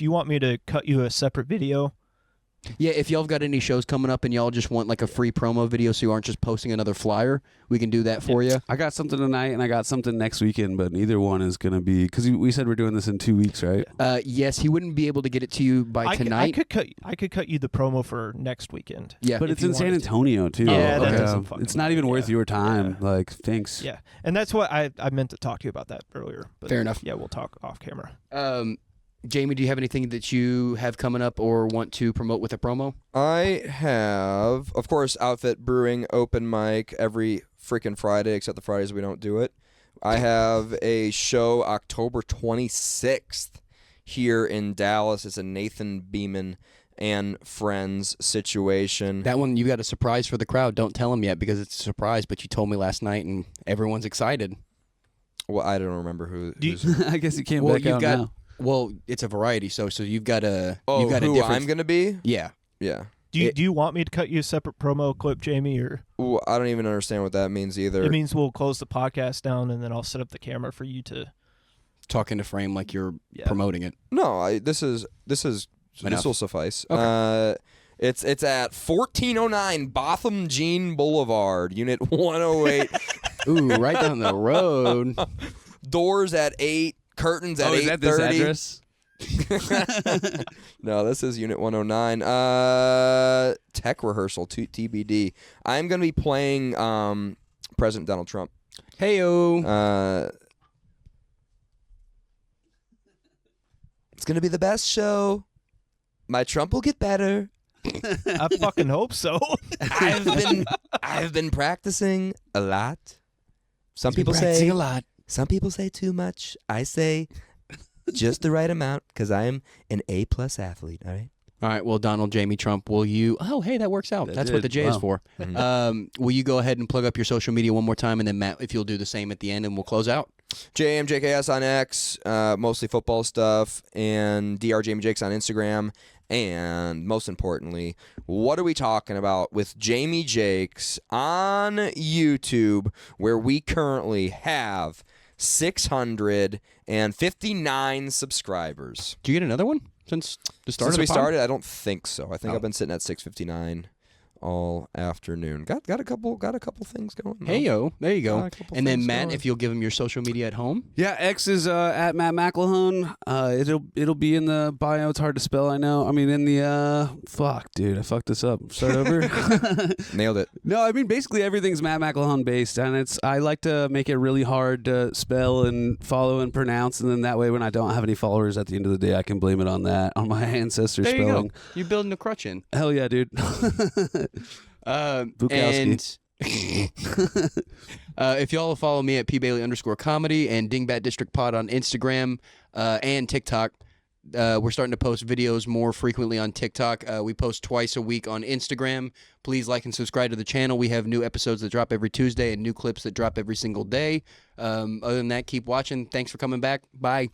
S4: you want me to cut you a separate video,
S1: Yeah, if y'all have got any shows coming up and y'all just want like a free promo video so you aren't just posting another flyer, we can do that for you.
S3: I got something tonight and I got something next weekend, but neither one is going to be because we said we're doing this in 2 weeks, right?
S1: Yes, he wouldn't be able to get it to you by tonight.
S4: I could cut you the promo for next weekend.
S1: Yeah,
S3: But
S4: if
S3: it's
S4: you
S3: in San
S4: wanted to.
S3: Antonio too.
S4: Yeah, that
S3: Okay.
S4: doesn't fucking
S3: It's not even
S4: matter,
S3: worth
S4: yeah.
S3: your time.
S4: Yeah.
S3: Like, thanks.
S4: Yeah, and that's what I meant to talk to you about that earlier. But
S1: Fair enough.
S4: Yeah, we'll talk off camera.
S1: Jamie, do you have anything that you have coming up or want to promote with a promo?
S2: I have, of course, Outfit Brewing open mic every freaking Friday, except the Fridays we don't do it. I have a show October 26th here in Dallas. It's a Nathan Beeman and Friends situation.
S1: That one, you got a surprise for the crowd. Don't tell them yet because it's a surprise, but you told me last night and everyone's excited.
S2: Well, I don't remember who's.
S3: I guess you can't
S1: Well,
S3: back
S1: you've
S3: out
S1: got
S3: now.
S1: Well, it's a variety, so you've got a
S2: Oh,
S1: you've got a
S2: who
S1: different.
S2: I'm gonna be?
S1: Yeah.
S2: Yeah.
S4: Do you want me to cut you a separate promo clip, Jamie, or
S2: Ooh, I don't even understand what that means either.
S4: it means we'll close the podcast down and then I'll set up the camera for you to.
S1: Talk into frame like you're
S4: Yeah.
S1: promoting it.
S2: No, this
S1: Enough.
S2: will suffice.
S1: Okay.
S2: It's at 1409 Botham Jean Boulevard, Unit 108.
S1: Ooh, right down the road.
S2: Doors at 8, curtains at 8:30.
S3: Is that this address?
S2: No, this is Unit 109. Tech rehearsal to TBD. I'm gonna be playing President Donald Trump.
S1: Heyo.
S2: It's gonna be the best show. My Trump will get better.
S4: I fucking hope so.
S2: I've been practicing a lot. Some people say
S1: a lot.
S2: Some people say too much. I say just the right amount because I am an A+ athlete. All right.
S1: All right. Well, Donald Jamie Trump, will you? Oh, hey, that works out.
S3: That
S1: That's what
S3: did.
S1: the J is
S3: Wow.
S1: for. Will you go ahead and plug up your social media one more time, and then Matt, if you'll do the same at the end, and we'll close out.
S2: JMJKS on X, mostly football stuff, and Dr. Jamie Jakes on Instagram. And most importantly, what are we talking about with Jamie Jakes on YouTube, where we currently have 659 subscribers.
S1: Do you get another one since the start?
S2: Since
S1: of the
S2: we
S1: pod?
S2: started, I don't think so. I think I've been sitting at 659 all afternoon. Got a couple things going.
S1: Hey yo, there you
S2: Got
S1: go.
S2: a couple
S1: And then
S2: things
S1: Matt,
S2: going.
S1: if you'll give him your social media at home.
S3: Yeah, X is at Matt McElhone. It'll be in the bio. It's hard to spell, I know. I mean, in the fuck, dude, I fucked this up. Start over.
S2: Nailed it.
S3: No, I mean basically everything's Matt McElhone based, and I like to make it really hard to spell and follow and pronounce, and then that way when I don't have any followers at the end of the day, I can blame it on that, on my ancestor
S1: There
S3: spelling.
S1: you go. You're building a crutch in.
S3: Hell yeah, dude.
S1: And if y'all follow me at pbailey_comedy and Dingbat District Pod on Instagram and TikTok, we're starting to post videos more frequently on TikTok. We post twice a week on Instagram. Please like and subscribe to the channel. We have new episodes that drop every Tuesday and new clips that drop every single day. Other than that, keep watching. Thanks for coming back. Bye.